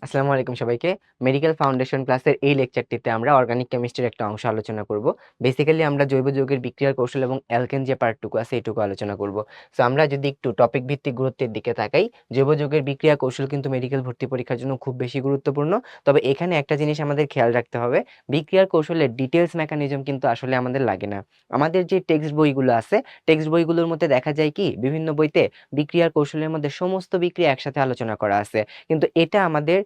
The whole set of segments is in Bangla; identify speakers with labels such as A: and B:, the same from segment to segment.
A: আসসালামু আলাইকুম সবাইকে। মেডিকেল ফাউন্ডেশন ক্লাসের এই লেকচারটিতে আমরা অর্গানিক কেমিস্ট্রির একটা অংশ আলোচনা করব। বেসিক্যালি আমরা জৈব যৌগের বিক্রিয়ার কৌশল এবং অ্যালকেন যে পার্টটুকু আছে এইটুকু আলোচনা করব। সো আমরা যদি একটু টপিক ভিত্তিক গুরুত্বের দিকে তাকাই, জৈব যৌগের বিক্রিয়া কৌশল কিন্তু মেডিকেল ভর্তি পরীক্ষার জন্য খুব বেশি গুরুত্বপূর্ণ। তবে এখানে একটা জিনিস আমাদের খেয়াল রাখতে হবে, বিক্রিয়ার কৌশলের ডিটেলস মেকানিজম কিন্তু আসলে আমাদের লাগে না। আমাদের যে টেক্সট বইগুলো আছে, টেক্সট বইগুলোর মধ্যে দেখা যায় কি বিভিন্ন বইতে বিক্রিয়ার কৌশলের মধ্যে সমস্ত বিক্রিয়া একসাথে আলোচনা করা আছে, কিন্তু এটা আমাদের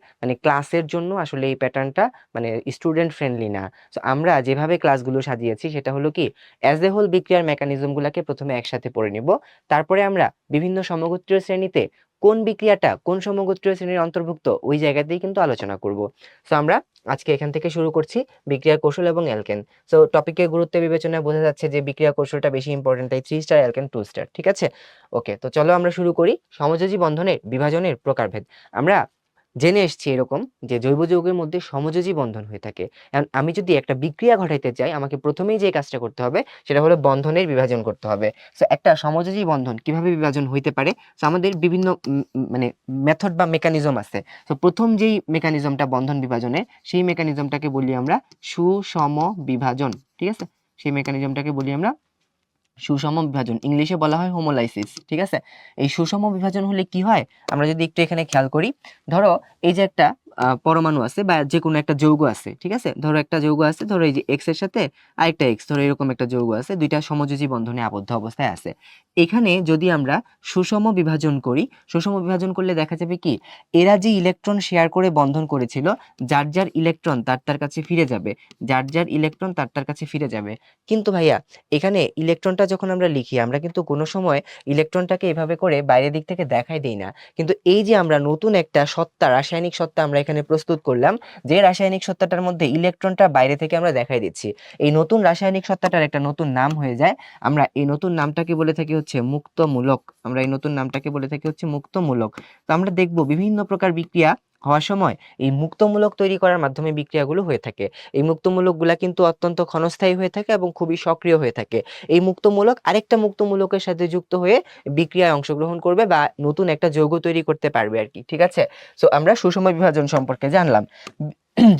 A: ক্লাসের জন্য আসলে এই প্যাটার্নটা স্টুডেন্ট ফ্রেন্ডলি না। সো আমরা যেভাবে ক্লাসগুলো সাজিয়েছি সেটা হলো কি, অ্যাজ এ হোল বিক্রিয়ার মেকানিজম গুলাকে প্রথমে একসাথে পড়ে নিব, তারপরে আমরা বিভিন্ন সমগোত্রীয় শ্রেণীতে কোন বিক্রিয়াটা কোন সমগোত্রীয় শ্রেণীর অন্তর্ভুক্ত ওই জায়গাতেই কিন্তু আলোচনা করব। সো আমরা আজকে এখান থেকে শুরু করছি বিক্রিয়ার কৌশল এবং অ্যালকেন। সো টপিকের গুরুত্ব বিবেচনায় বোঝা যাচ্ছে যে বিক্রিয়া কৌশলটা বেশি ইম্পর্টেন্ট, তাই 3 স্টার অ্যালকেন 2 স্টার, ঠিক আছে। ওকে, তো চলো আমরা শুরু করি সমযোজী বন্ধনের বিভাজনের প্রকারভেদ। আমরা জেনে এসেছি এরকম যে জৈব যৌগের মধ্যে সমযোজী বন্ধন হয়ে থাকে। এখন আমি যদি একটা বিক্রিয়া ঘটাইতে চাই, আমাকে প্রথমেই যে কাজটা করতে হবে সেটা হলো বন্ধনের বিভাজন করতে হবে। সো একটা সমযোজী বন্ধন কিভাবে বিভাজন হইতে পারে, সো আমাদের বিভিন্ন মেথড বা মেকানিজম আছে। তো প্রথম যেই মেকানিজমটা বন্ধন বিভাজনের, সেই মেকানিজমটাকে বলি আমরা সুষম বিভাজন, ঠিক আছে। সেই মেকানিজমটাকে বলি আমরা সুষম বিভাজন, ইংলিশে বলা হয় হোমোলাইসিস, ঠিক আছে। এই সুষম বিভাজন হলে কি হয়, আমরা যদি একটু এখানে খেয়াল করি, ধরো এই যে একটা পরমাণু আছে বা যে কোনো একটা যৌগ আছে, ঠিক আছে। ধরো একটা যৌগ আছে, ধরো এই যে এক্স এর সাথে আরেকটা এক্স, ধরো এরকম একটা যৌগ আছে, দুইটা সমযোজী বন্ধনে আবদ্ধ অবস্থায় আছে। এখানে যদি আমরা সুষম বিভাজন করি, সুষম বিভাজন করলে দেখা যাবে কি, এরা যে ইলেকট্রন শেয়ার করে বন্ধন করেছিল, যার যার ইলেকট্রন তার তার কাছে ফিরে যাবে, যার যার ইলেকট্রন তার তার কাছে ফিরে যাবে। কিন্তু ভাইয়া এখানে ইলেকট্রনটা যখন আমরা লিখি, আমরা কিন্তু কোনো সময় ইলেকট্রনটাকে এভাবে করে বাইরের দিক থেকে দেখাই দেই না। কিন্তু এই যে আমরা নতুন একটা সত্তা, রাসায়নিক সত্তা আমরা এখানে প্রস্তুত করলাম, যে রাসায়নিক সত্তাটার মধ্যে ইলেকট্রনটা বাইরে থেকে আমরা দেখাই দিচ্ছি, এই নতুন রাসায়নিক সত্তাটার একটা নতুন নাম হয়ে যায়। আমরা এই নতুন নামটাকে বলে থাকি হচ্ছে মুক্তমূলক। আমরা এই নতুন নামটাকে বলে থাকি হচ্ছে মুক্তমূলক। তো আমরা দেখব বিভিন্ন প্রকার বিক্রিয়া হওয়ার সময় এই মুক্তমূলক তৈরি করার মাধ্যমে বিক্রিয়াগুলো হয়ে থাকে। এই মুক্তমূলকগুলা কিন্তু অত্যন্ত ক্ষণস্থায়ী হয়ে থাকে এবং খুবই সক্রিয় হয়ে থাকে। এই মুক্তমূলক আরেকটা মুক্তমূলকের সাথে যুক্ত হয়ে বিক্রিয়ায় অংশগ্রহণ করবে বা নতুন একটা যৌগ তৈরি করতে পারবে আর কি, ঠিক আছে। সো আমরা সুষম বিভাজন সম্পর্কে জানলাম।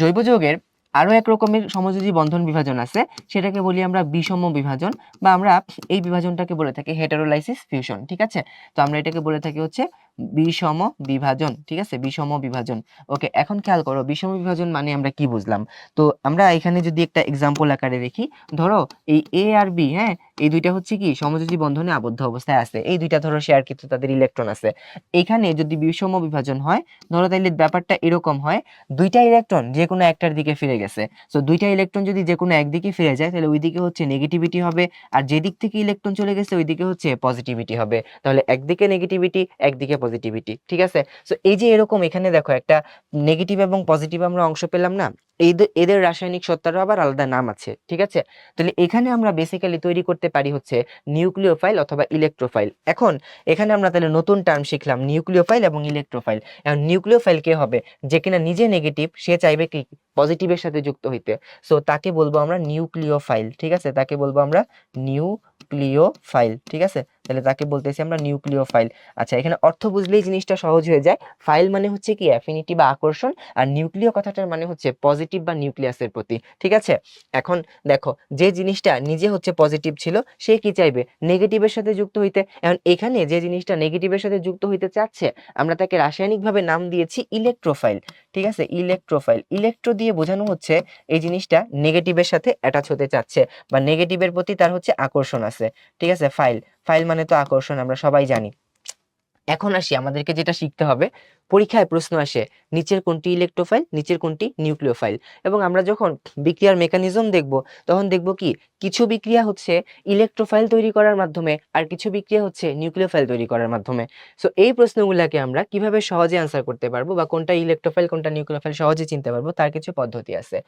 A: জৈব যৌগের আরো এক রকমের সমযোজী বন্ধন বিভাজন আছে, সেটাকে বলি আমরা বিষম বিভাজন, বা আমরা এই বিভাজনটাকে বলে থাকি হেটারোলাইসিস ফিউশন, ঠিক আছে। তো আমরা এটাকে বলে থাকি হচ্ছে বিষম বিভাজন, ঠিক আছে, বিষম বিভাজন। ওকে, এখন খেয়াল করো বিষম বিভাজন মানে আমরা কি বুঝলাম। তো আমরা এখানে যদি একটা এক্সাম্পল আকারে দেখি, ধরো এই এ আর বি, হ্যাঁ, এই দুইটা হচ্ছে কি সমযোজী বন্ধনে আবদ্ধ অবস্থায় আছে, এই দুইটা ধরো শেয়ার কিন্তু তাদের ইলেকট্রন আছে। এখানে যদি বিষম বিভাজন হয়, ধরো তাইলে ব্যাপারটা এরকম হয়, দুইটা ইলেকট্রন যে কোনো একটার দিকে ফিরে গেছে। সো দুইটা ইলেকট্রন যদি যে কোনো একদিকে ফিরে যায়, তাহলে ওই দিকে হচ্ছে নেগেটিভিটি হবে, আর যেদিক থেকে ইলেকট্রন চলে গেছে ওই দিকে হচ্ছে পজিটিভিটি হবে। তাহলে একদিকে নেগেটিভিটি একদিকে পজিটিভিটি, ঠিক আছে। সো এই যে এরকম এখানে দেখো একটা নেগেটিভ এবং পজিটিভ আমরা অংশ পেলাম না, এদের রাসায়নিক সত্তারও আবার আলাদা নাম আছে, ঠিক আছে। তাহলে এখানে আমরা বেসিক্যালি তৈরি করতে পারি হচ্ছে নিউক্লিওফাইল অথবা ইলেকট্রোফাইল। এখন এখানে আমরা তাহলে নতুন টার্ম শিখলাম নিউক্লিওফাইল এবং ইলেকট্রোফাইল। এখন নিউক্লিওফাইল কে হবে, যে কিনা নিজে নেগেটিভ, সে চাইবে কি পজিটিভের সাথে যুক্ত হইতে। সো তাকে বলবো আমরা নিউক্লিওফাইল, ঠিক আছে, তাকে বলবো আমরা নিউক্লিওফাইল, ঠিক আছে। তাহলে তাকে বলতেছি আমরা নিউক্লিওফাইল। আচ্ছা, এখানে অর্থ বুঝলেই জিনিসটা সহজ হয়ে যায়। ফাইল মানে হচ্ছে কি অ্যাফিনিটি বা আকর্ষণ, আর নিউক্লিয় কথাটার মানে হচ্ছে পজিটিভ বা নিউক্লিয়াসের প্রতি, ঠিক আছে। এখন দেখো, যে জিনিসটা নিজে হচ্ছে পজিটিভ ছিল, সে কি চাইবে নেগেটিভের সাথে যুক্ত হইতে। এখন এখানে যে জিনিসটা নেগেটিভের সাথে যুক্ত হইতে চাচ্ছে, আমরা তাকে রাসায়নিকভাবে নাম দিয়েছি ইলেকট্রোফাইল, ঠিক আছে, ইলেকট্রোফাইল। ইলেকট্রো দিয়ে বোঝানো হচ্ছে এই জিনিসটা নেগেটিভের সাথে অ্যাটাচ হতে চাচ্ছে বা নেগেটিভের প্রতি তার হচ্ছে আকর্ষণ আছে, ঠিক আছে। ফাইল, ফাইল মানে তো আকর্ষণ, আমরা সবাই জানি। এখন আসি আমাদেরকে যেটা শিখতে হবে, পরীক্ষায় প্রশ্ন আসে নিচের কোনটি ইলেকট্রোফাইল, নিচের কোনটি নিউক্লিওফাইল। এবং আমরা যখন বিক্রিয়ার মেকানিজম দেখব, তখন দেখব কি কিছু বিক্রিয়া হচ্ছে ইলেকট্রোফাইল তৈরি করার মাধ্যমে, আর কিছু বিক্রিয়া হচ্ছে নিউক্লিওফাইল তৈরি করার মাধ্যমে। সো এই প্রশ্নগুলোকে আমরা কিভাবে সহজে আনসার করতে পারবো বা কোনটা ইলেকট্রোফাইল কোনটা নিউক্লিওফাইল সহজে চিনতে পারবো, তার কিছু পদ্ধতি আছে।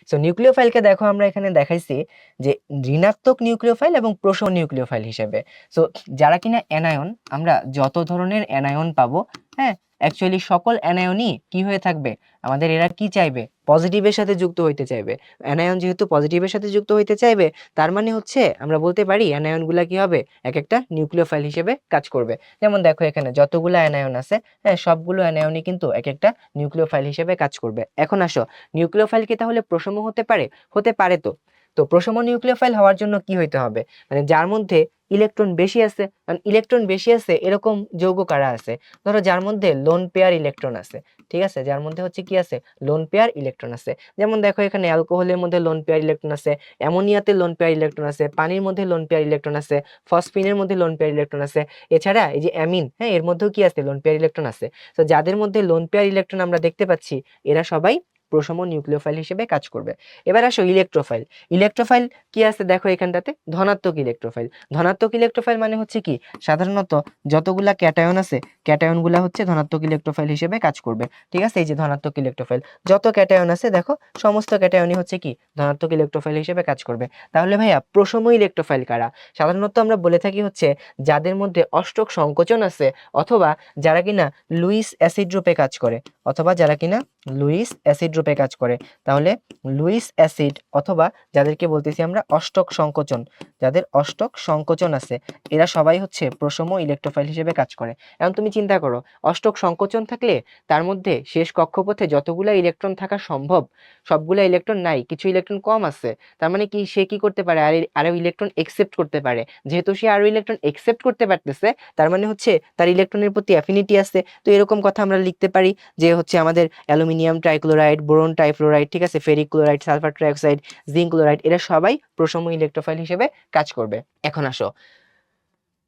A: সো নিউক্লিওফাইলকে দেখো আমরা এখানে দেখাইছি যে ঋণাত্মক নিউক্লিওফাইল এবং প্রোষ নিউক্লিওফাইল হিসেবে। সো যারা কিনা অ্যানায়ন, আমরা যত ধরনের অ্যানায়ন পাবো, হ্যাঁ, অ্যাকচুয়ালি সকল অ্যানায়নই কি হয়ে থাকবে, আমাদের এরা কি চাইবে, পজিটিভের সাথে যুক্ত হইতে চাইবে। অ্যানায়ন যেহেতু পজিটিভের সাথে যুক্ত হইতে চাইবে, তার মানে হচ্ছে আমরা বলতে পারি অ্যানায়নগুলা কি হবে, এক একটা নিউক্লিওফাইল হিসেবে কাজ করবে। যেমন দেখো এখানে যতগুলো অ্যানায়ন আছে, হ্যাঁ সবগুলো অ্যানায়নই কিন্তু এক একটা নিউক্লিওফাইল হিসেবে কাজ করবে। এখন আসো, নিউক্লিওফাইল কি তাহলে প্রশম হতে পারে? হতে পারে। তো তো প্রশম নিউক্লিওফাইল হওয়ার জন্য কি হইতে হবে, মানে যার মধ্যে ইলেকট্রন বেশি আছে। কারণ ইলেকট্রন বেশি আছে এরকম যৌগ কারা আছে, ধরো যার মধ্যে লোন পেয়ার ইলেকট্রন আছে, ঠিক আছে, যার মধ্যে হচ্ছে কি আছে, লোন পেয়ার ইলেকট্রন আছে। যেমন দেখো এখানে অ্যালকোহলের মধ্যে লোন পেয়ার ইলেকট্রন আছে, অ্যামোনিয়াতে লোন পেয়ার ইলেকট্রন আছে, পানির মধ্যে লোন পেয়ার ইলেকট্রন আছে, ফসফিনের মধ্যে লোন পেয়ার ইলেকট্রন আছে। এছাড়া এই যে অ্যামিন, হ্যাঁ এর মধ্যেও কি আছে, লোন পেয়ার ইলেকট্রন আছে। তো যাদের মধ্যে লোন পেয়ার ইলেকট্রন আমরা দেখতে পাচ্ছি, এরা সবাই প্রশম নিউক্লিওফাইল হিসেবে কাজ করবে। এবার আসো ইলেকট্রোফাইল। ইলেকট্রোফাইল কি আছে দেখো এখানটাতে, ধনাত্মক ইলেকট্রোফাইল। ধনাত্মক ইলেকট্রোফাইল মানে হচ্ছে কি, সাধারণত যতগুলা ক্যাটায়ন আছে, ক্যাটায়ন গুলা হচ্ছে ধনাত্মক ইলেকট্রোফাইল হিসেবে কাজ করবে। ঠিক আছে, এই যে ধনাত্মক ইলেকট্রোফাইল, যত ক্যাটায়ন আছে দেখো সমস্ত ক্যাটায়নই হচ্ছে কি ধনাত্মক ইলেকট্রোফাইল হিসেবে কাজ করবে। তাহলে ভাইয়া প্রশম ইলেকট্রোফাইল কারা? সাধারণত আমরা বলে থাকি হচ্ছে যাদের মধ্যে অষ্টক সংকোচন আছে, অথবা যারা কিনা লুইস অ্যাসিড রূপে কাজ করে, অথবা যারা কিনা লুইস অ্যাসিড রূপে কাজ করে। তাহলে লুইস অ্যাসিড অথবা যাদেরকে বলতেছি আমরা অষ্টক সংকোচন, যাদের অষ্টক সংকোচন আছে, এরা সবাই হচ্ছে প্রশম ইলেকট্রোফাইল হিসেবে কাজ করে। এখন তুমি চিন্তা করো, অষ্টক সংকোচন থাকলে তার মধ্যে শেষ কক্ষপথে যতগুলা ইলেকট্রন থাকা সম্ভব, সবগুলা ইলেকট্রন নাই, কিছু ইলেকট্রন কম আছে। তার মানে কি, সে কি করতে পারে, আরো ইলেকট্রন একসেপ্ট করতে পারে। যেহেতু সে আরো ইলেকট্রন একসেপ্ট করতে পারতেছে, তার মানে হচ্ছে তার ইলেকট্রনের প্রতি অ্যাফিনিটি আছে। তো এরকম কথা আমরা লিখতে পারি যে হচ্ছে আমাদের অ্যালুমিনিয়াম ট্রাইক্লোরাইড, বোরন ট্রাইফ্লোরাইড, ঠিক আছে, ferric chloride, sulphur trioxide, zinc chloride, এরা সবাই প্রশম ইলেকট্রোফাইল হিসেবে কাজ করবে। এখন আসো,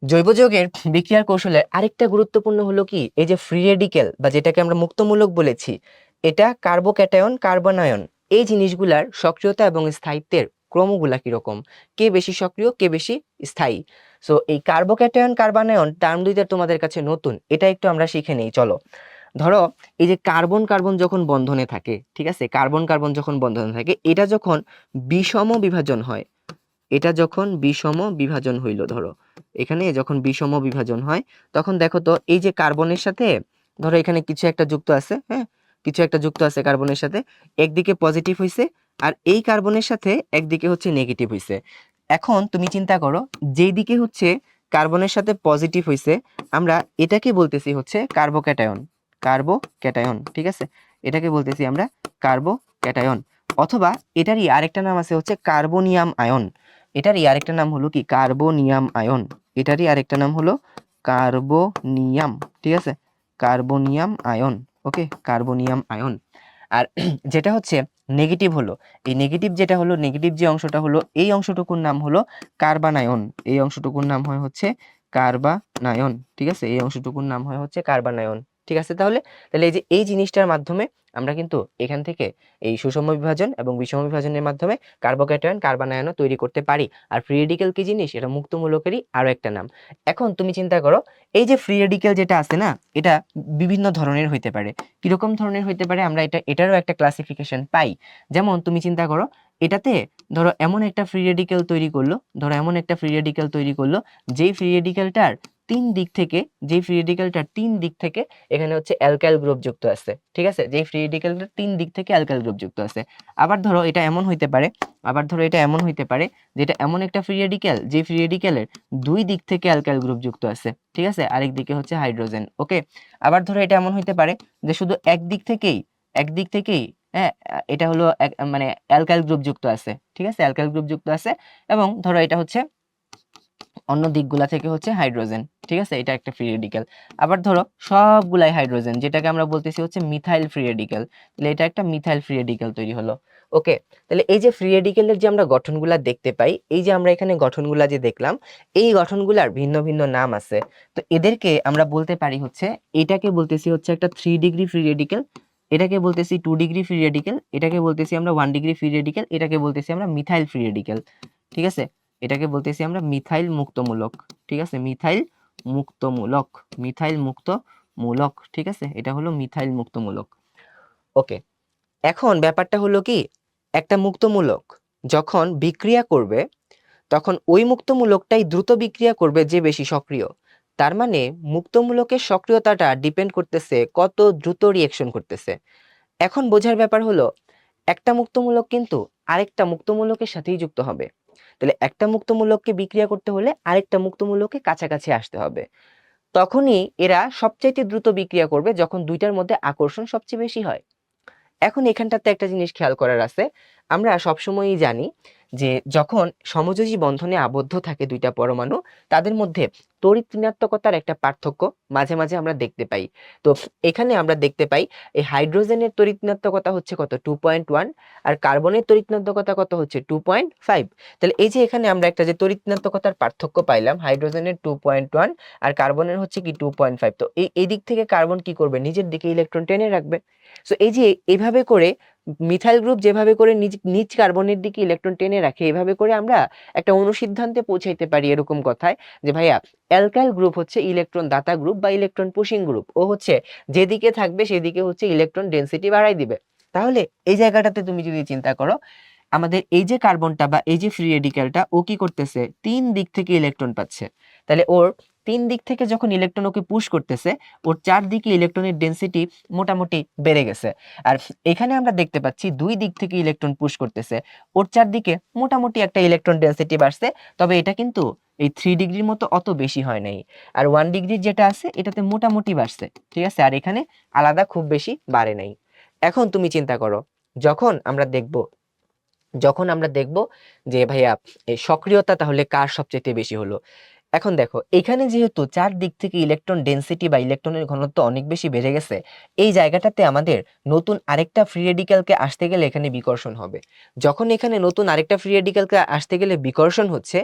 A: জৈব যৌগের বিক্রিয়ার কৌশলের আরেকটা গুরুত্বপূর্ণ হলো কি, এই যে ফ্রি রেডিকেল বা যেটাকে আমরা মুক্তমূলক বলেছি, এটা কার্বোক্যাটায়ন, কার্বনায়ন, এই জিনিসগুলার সক্রিয়তা এবং স্থায়িত্বের ক্রমগুলা কিরকম, কে বেশি সক্রিয়, কে বেশি স্থায়ী। সো এই কার্বোক্যাটায়ন, কার্বনায়ন টার্ম দুইটা তোমাদের কাছে নতুন, এটা একটু আমরা শিখে নেই চলো। ধরো এই যে কার্বন কার্বন যখন বন্ধনে থাকে, ঠিক আছে, কার্বন কার্বন যখন বন্ধনে থাকে, এটা যখন বিষম বিভাজন হয়, এটা যখন বিষম বিভাজন হইল, ধরো এখানে যখন বিষম বিভাজন হয়, তখন দেখো তো এই যে কার্বনের সাথে, ধরো এখানে কিছু একটা যুক্ত আছে, হ্যাঁ কিছু একটা যুক্ত আছে কার্বনের সাথে, একদিকে পজিটিভ হইছে, আর এই কার্বনের সাথে একদিকে হচ্ছে নেগেটিভ হইছে। এখন তুমি চিন্তা করো, যেই দিকে হচ্ছে কার্বনের সাথে পজিটিভ হইছে, আমরা এটাকে বলতেছি হচ্ছে কার্বোক্যাটায়ন, কার্বোক্যাটায়ন, ঠিক আছে, এটাকে বলতেছি আমরা কার্বোক্যাটায়ন। অথবা এটারই আরেকটা নাম আছে হচ্ছে কার্বোনিয়াম আয়ন, এটারই আরেকটা নাম হলো কি, কার্বোনিয়াম আয়ন, এটারই আরেকটা নাম হলো কার্বোনিয়াম, ঠিক আছে, কার্বোনিয়াম আয়ন। ওকে, কার্বোনিয়াম আয়ন। আর যেটা হচ্ছে নেগেটিভ হলো, এই নেগেটিভ যেটা হলো, নেগেটিভ যে অংশটা হলো, এই অংশটুকুর নাম হলো কার্বানায়ন, এই অংশটুকুর নাম হয় হচ্ছে কার্বানায়ন, ঠিক আছে, এই অংশটুকুর নাম হয় হচ্ছে কার্বানায়ন। ঠিক আছে, তাহলে তাহলে এই যে এই জিনিসটার মাধ্যমে আমরা কিন্তু এখান থেকে এই সুষম বিভাজন এবং বিষম বিভাজনের মাধ্যমে কার্বোক্যাটায়ন, কার্বানায়নও তৈরি করতে পারি। আর ফ্রি রেডিক্যাল কি জিনিস, এটা মুক্তমূলকেরই আরো একটা নাম। এখন তুমি চিন্তা করো, এই যে ফ্রি রেডিক্যাল যেটা আছে না, এটা বিভিন্ন ধরনের হইতে পারে। কিরকম ধরনের হইতে পারে, আমরা এটারও একটা ক্লাসিফিকেশন পাই। যেমন তুমি চিন্তা করো, এটাতে ধরো এমন একটা ফ্রি রেডিক্যাল তৈরি করলো, ধরো এমন একটা ফ্রি রেডিক্যাল তৈরি করলো, যেই ফ্রি রেডিক্যালটার তিন দিক থেকে, যেই ফ্রি রেডিক্যালটার তিন দিক থেকে এখানে হচ্ছে অ্যালকাইল গ্রুপ যুক্ত আছে, ঠিক আছে, যেই ফ্রি রেডিক্যালটার তিন দিক থেকে অ্যালকাইল গ্রুপ যুক্ত আছে। আবার ধরো এটা এমন হইতে পারে, আবার ধরো এটা এমন হইতে পারে যেটা এমন একটা ফ্রি রেডিক্যাল, যে ফ্রি রেডিক্যালের দুই দিক থেকে অ্যালকাইল গ্রুপ যুক্ত আছে, ঠিক আছে, আরেক দিকে হচ্ছে হাইড্রোজেন। ওকে, আবার ধরো এটা এমন হইতে পারে যে শুধু একদিক থেকেই হ্যাঁ, এটা হলো মানে অ্যালকাইল গ্রুপ যুক্ত আছে, ঠিক আছে, অ্যালকাইল গ্রুপ যুক্ত আছে, এবং ধরো এটা হচ্ছে অন্য দিকগুলা থেকে হচ্ছে হাইড্রোজেন, ঠিক আছে, এটা একটা ফ্রি রেডিক্যাল। আবার ধরো সবগুলাই হাইড্রোজেন, যেটাকে আমরা বলতেছি হচ্ছে মিথাইল ফ্রি রেডিক্যাল, তাহলে এটা একটা মিথাইল ফ্রি রেডিক্যাল তৈরি হলো। ওকে, তাহলে এই যে ফ্রি রেডিক্যালের যে আমরা গঠনগুলা দেখতে পাই, এই যে আমরা এখানে গঠনগুলা যে দেখলাম, এই গঠনগুলার ভিন্ন ভিন্ন নাম আছে। তো এদেরকে আমরা বলতে পারি হচ্ছে, এটাকে বলতেছি হচ্ছে একটা 3 ডিগ্রি ফ্রি রেডিক্যাল, এটাকে বলতেছি 2 ডিগ্রি ফ্রি রেডিক্যাল, এটাকে বলতেছি আমরা 1 ডিগ্রি ফ্রি রেডিক্যাল, এটাকে বলতেছি আমরা মিথাইল ফ্রি রেডিক্যাল, ঠিক আছে, এটাকে বলতেছি আমরা মিথাইল মুক্তমূলক, ঠিক আছে, মিথাইল মুক্তমূলক, মিথাইল মুক্তমূলক, ঠিক আছে, এটা হলো মিথাইল মুক্তমূলক। ওকে, এখন ব্যাপারটা হলো কি, একটা মুক্তমূলক যখন বিক্রিয়া করবে, তখন ওই মুক্তমূলকটাই দ্রুত বিক্রিয়া করবে যে বেশি সক্রিয়। তার মানে মুক্তমূলকের সক্রিয়তাটা ডিপেন্ড করতেছে কত দ্রুত রিঅ্যাকশন করতেছে। এখন বোঝার ব্যাপার হলো একটা মুক্তমূলক কিন্তু আরেকটা মুক্তমূলকের সাথেই যুক্ত হবে। তাহলে একটা মুক্তমূলককে বিক্রিয়া করতে হলে আরেকটা মুক্তমূলকের কাছাকাছি আসতে হবে। তখনই এরা সবচাইতে দ্রুত বিক্রিয়া করবে যখন দুইটার মধ্যে আকর্ষণ সবচেয়ে বেশি হয়। এখন এখানটাতে একটা জিনিস খেয়াল করার আছে, আমরা সবসময়ই জানি যে যখন সমযোজী বন্ধনে আবদ্ধ থাকে দুইটা পরমাণু, তাদের মধ্যে তড়িৎ ঋণাত্মকতার একটা পার্থক্য মাঝে মাঝে আমরা দেখতে পাই। তো এখানে আমরা দেখতে পাই এই হাইড্রোজেনের তড়িৎ ঋণাত্মকতা হচ্ছে কত 2.1, আর কার্বনের তড়িৎ ঋণাত্মকতা কত হচ্ছে 2.5। তাহলে এই যে এখানে আমরা একটা যে তড়িৎ ঋণাত্মকতার পার্থক্য পাইলাম, হাইড্রোজেনের 2.1 আর কার্বনের হচ্ছে কি 2.5। তো এই দিক থেকে কার্বন কি করবে, নিজের দিকে ইলেকট্রন টেনে রাখবে। সো এই যে এইভাবে করে মিথাইল গ্রুপ যেভাবে করে নিজ নিজ কার্বনের দিকে ইলেকট্রন টেনে রাখে, এভাবে করে আমরা একটা অনুসিদ্ধান্তে পৌঁছাইতে পারি এরকম কথায় যে ভাইয়া অ্যালকাইল গ্রুপ হচ্ছে ইলেকট্রন দাতা গ্রুপ বা ইলেকট্রন পুশিং গ্রুপ। ও হচ্ছে যেদিকে থাকবে সেদিকে হচ্ছে ইলেকট্রন ডেনসিটি বাড়াই দিবে। তাহলে এই জায়গাটাতে তুমি যদি চিন্তা করো, আমাদের এই যে কার্বনটা বা এই যে ফ্রি রেডিক্যালটা ও কি করতেছে, তিন দিক থেকে ইলেকট্রন পাচ্ছে। তাহলে ওর তিন দিক থেকে যখন ইলেকট্রন ওকে পুশ করতেছে, ওর চারদিকে ইলেকট্রনের ডেনসিটি মোটামুটি বেড়ে গেছে। আর এখানে আমরা দেখতে পাচ্ছি দুই দিক থেকে ইলেকট্রন পুশ করতেছে, ওর চারদিকে মোটামুটি একটা ইলেকট্রন ডেনসিটি বাড়ছে। তবে এটা কিন্তু এই 3 ডিগ্রির মতো অত বেশি হয় নাই। আর 1 ডিগ্রির যেটা আছে এটাতে মোটামুটি বাড়ছে, ঠিক আছে। আর এখানে আলাদা খুব বেশি বাড়ে নাই। এখন তুমি চিন্তা করো, যখন আমরা দেখব যে ভাইয়া এই সক্রিয়তা তাহলে কার সবচেয়ে বেশি হলো। এখন দেখো এখানে যেহেতু চার দিক থেকে ইলেকট্রন ডেনসিটি বা ইলেকট্রনের ঘনত্ব অনেক বেশি বেড়ে গেছে, এই জায়গাটাতে আমাদের নতুন আরেকটা ফ্রি রেডিক্যালকে আসতে গেলে এখানে বিকর্ষণ হবে। যখন এখানে নতুন আরেকটা ফ্রি রেডিক্যালকে আসতে গেলে বিকর্ষণ হচ্ছে,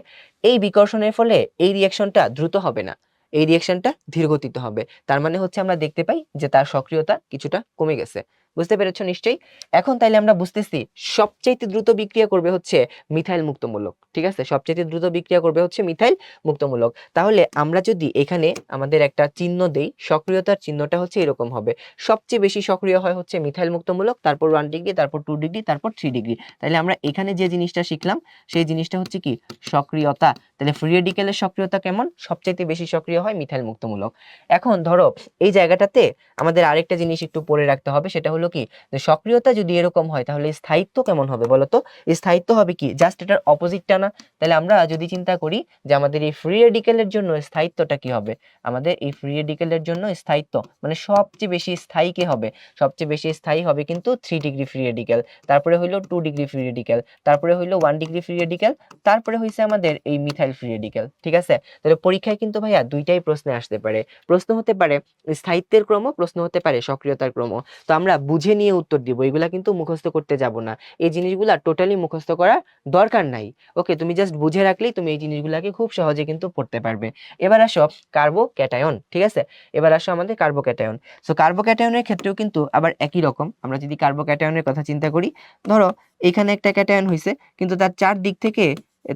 A: এই বিকর্ষণের ফলে এই রিঅ্যাকশনটা দ্রুত হবে না, এই রিঅ্যাকশনটা ধীরগতিতে হবে। তার মানে হচ্ছে আমরা দেখতে পাই যে তার সক্রিয়তা কিছুটা কমে গেছে। বুঝতে পেরেছো নিশ্চয়ই? এখন তাইলে আমরা বুঝতেছি সবচেয়ে দ্রুত বিক্রিয়া করবে হচ্ছে মিথাইল মুক্তমূলক, ঠিক আছে। সবচেয়ে দ্রুত বিক্রিয়া করবে হচ্ছে মিথাইল মুক্তমূলক। তাহলে আমরা যদি এখানে আমাদের একটা চিহ্ন দেই, সক্রিয়তার চিহ্নটা হচ্ছে এরকম হবে। সবচেয়ে বেশি সক্রিয় হয় হচ্ছে মিথাইল মুক্তমূলক, তারপর 1 ডিগ্রি, তারপর 2 ডিগ্রি, তারপর 3 ডিগ্রি। তাহলে আমরা এখানে যে জিনিসটা শিখলাম সেই জিনিসটা হচ্ছে কি সক্রিয়তা। তাহলে ফ্রি রেডিক্যালের সক্রিয়তা কেমন, সবচেয়ে বেশি সক্রিয় হয় মিথাইল মুক্তমূলক। এখন ধরো এই জায়গাটাতে আমাদের আরেকটা জিনিস একটু পড়ে রাখতে হবে, সেটা হলো কি যে সক্রিয়তা যদি এরকম হয় তাহলে স্থায়িত্ব কেমন হবে বলতো। স্থায়িত্ব হবে কি জাস্ট এটার অপোজিটটা না। তাহলে আমরা যদি চিন্তা করি যে আমাদের এই ফ্রি রেডিক্যালের জন্য স্থায়িত্বটা কি হবে, আমাদের এই ফ্রি রেডিক্যালের জন্য স্থায়িত্ব মানে সবচেয়ে বেশি স্থায়ী কে হবে, সবচেয়ে বেশি স্থায়ী হবে কিন্তু 3 ডিগ্রি ফ্রি রেডিক্যাল, তারপরে হইলো 2 ডিগ্রি ফ্রি রেডিক্যাল, তারপরে হইলো 1 ডিগ্রি ফ্রি রেডিক্যাল, তারপরে হইছে আমাদের এই মিথাইল ফ্রি রেডিক্যাল, ঠিক আছে। তাহলে পরীক্ষায় কিন্তু ভাইয়া দুইটাই প্রশ্নে আসতে পারে, প্রশ্ন হতে পারে স্থায়িত্বের ক্রম, প্রশ্ন হতে পারে সক্রিয়তার ক্রম। তো আমরা বুঝে নিয়ে উত্তর দিব, এগুলা কিন্তু মুখস্থ করতে যাব না, এই জিনিসগুলা টোটালি মুখস্থ করার দরকার নাই। ওকে, তুমি জাস্ট বুঝে রাখলেই তুমি এই জিনিসগুলাকে খুব সহজে কিন্তু পড়তে পারবে। এবার আসো কার্বোক্যাটায়ন, ঠিক আছে। এবার আসো আমাদের কার্বোক্যাটায়ন। সো কার্বোক্যাটায়নের ক্ষেত্রেও কিন্তু আবার একই রকম। আমরা যদি কার্বোক্যাটায়নের কথা চিন্তা করি, ধরো এখানে একটা ক্যাটায়ন হইছে, কিন্তু তার চার দিক থেকে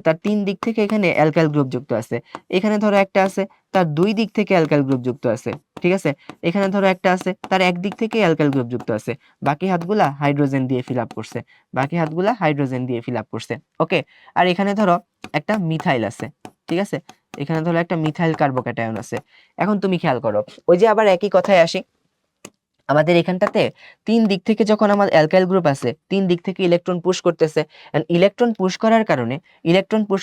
A: তার তিন দিক থেকে এখানে অ্যালকাইল গ্রুপ যুক্ত আছে। এখানে ধরো একটা আছে তার দুই দিক থেকে অ্যালকাইল গ্রুপ যুক্ত আছে, ঠিক আছে। এখানে ধরো একটা আছে তার এক দিক থেকে অ্যালকাইল গ্রুপ যুক্ত আছে, বাকি হাতগুলা হাইড্রোজেন দিয়ে ফিল আপ করছে, বাকি হাতগুলা হাইড্রোজেন দিয়ে ফিল আপ করছে। ওকে, আর এখানে ধরো একটা মিথাইল আছে, ঠিক আছে। এখানে ধরো একটা মিথাইল কার্বোক্যাটায়ন আছে। এখন তুমি খেয়াল করো, ওই যে আবার একই কথায় আসি, আমাদের এখানটাতে তিন দিক থেকে যখন আমার অ্যালকাইল গ্রুপ আছে, তিন দিক থেকে ইলেকট্রন পুশ করতেছে, এন্ড ইলেকট্রন পুশ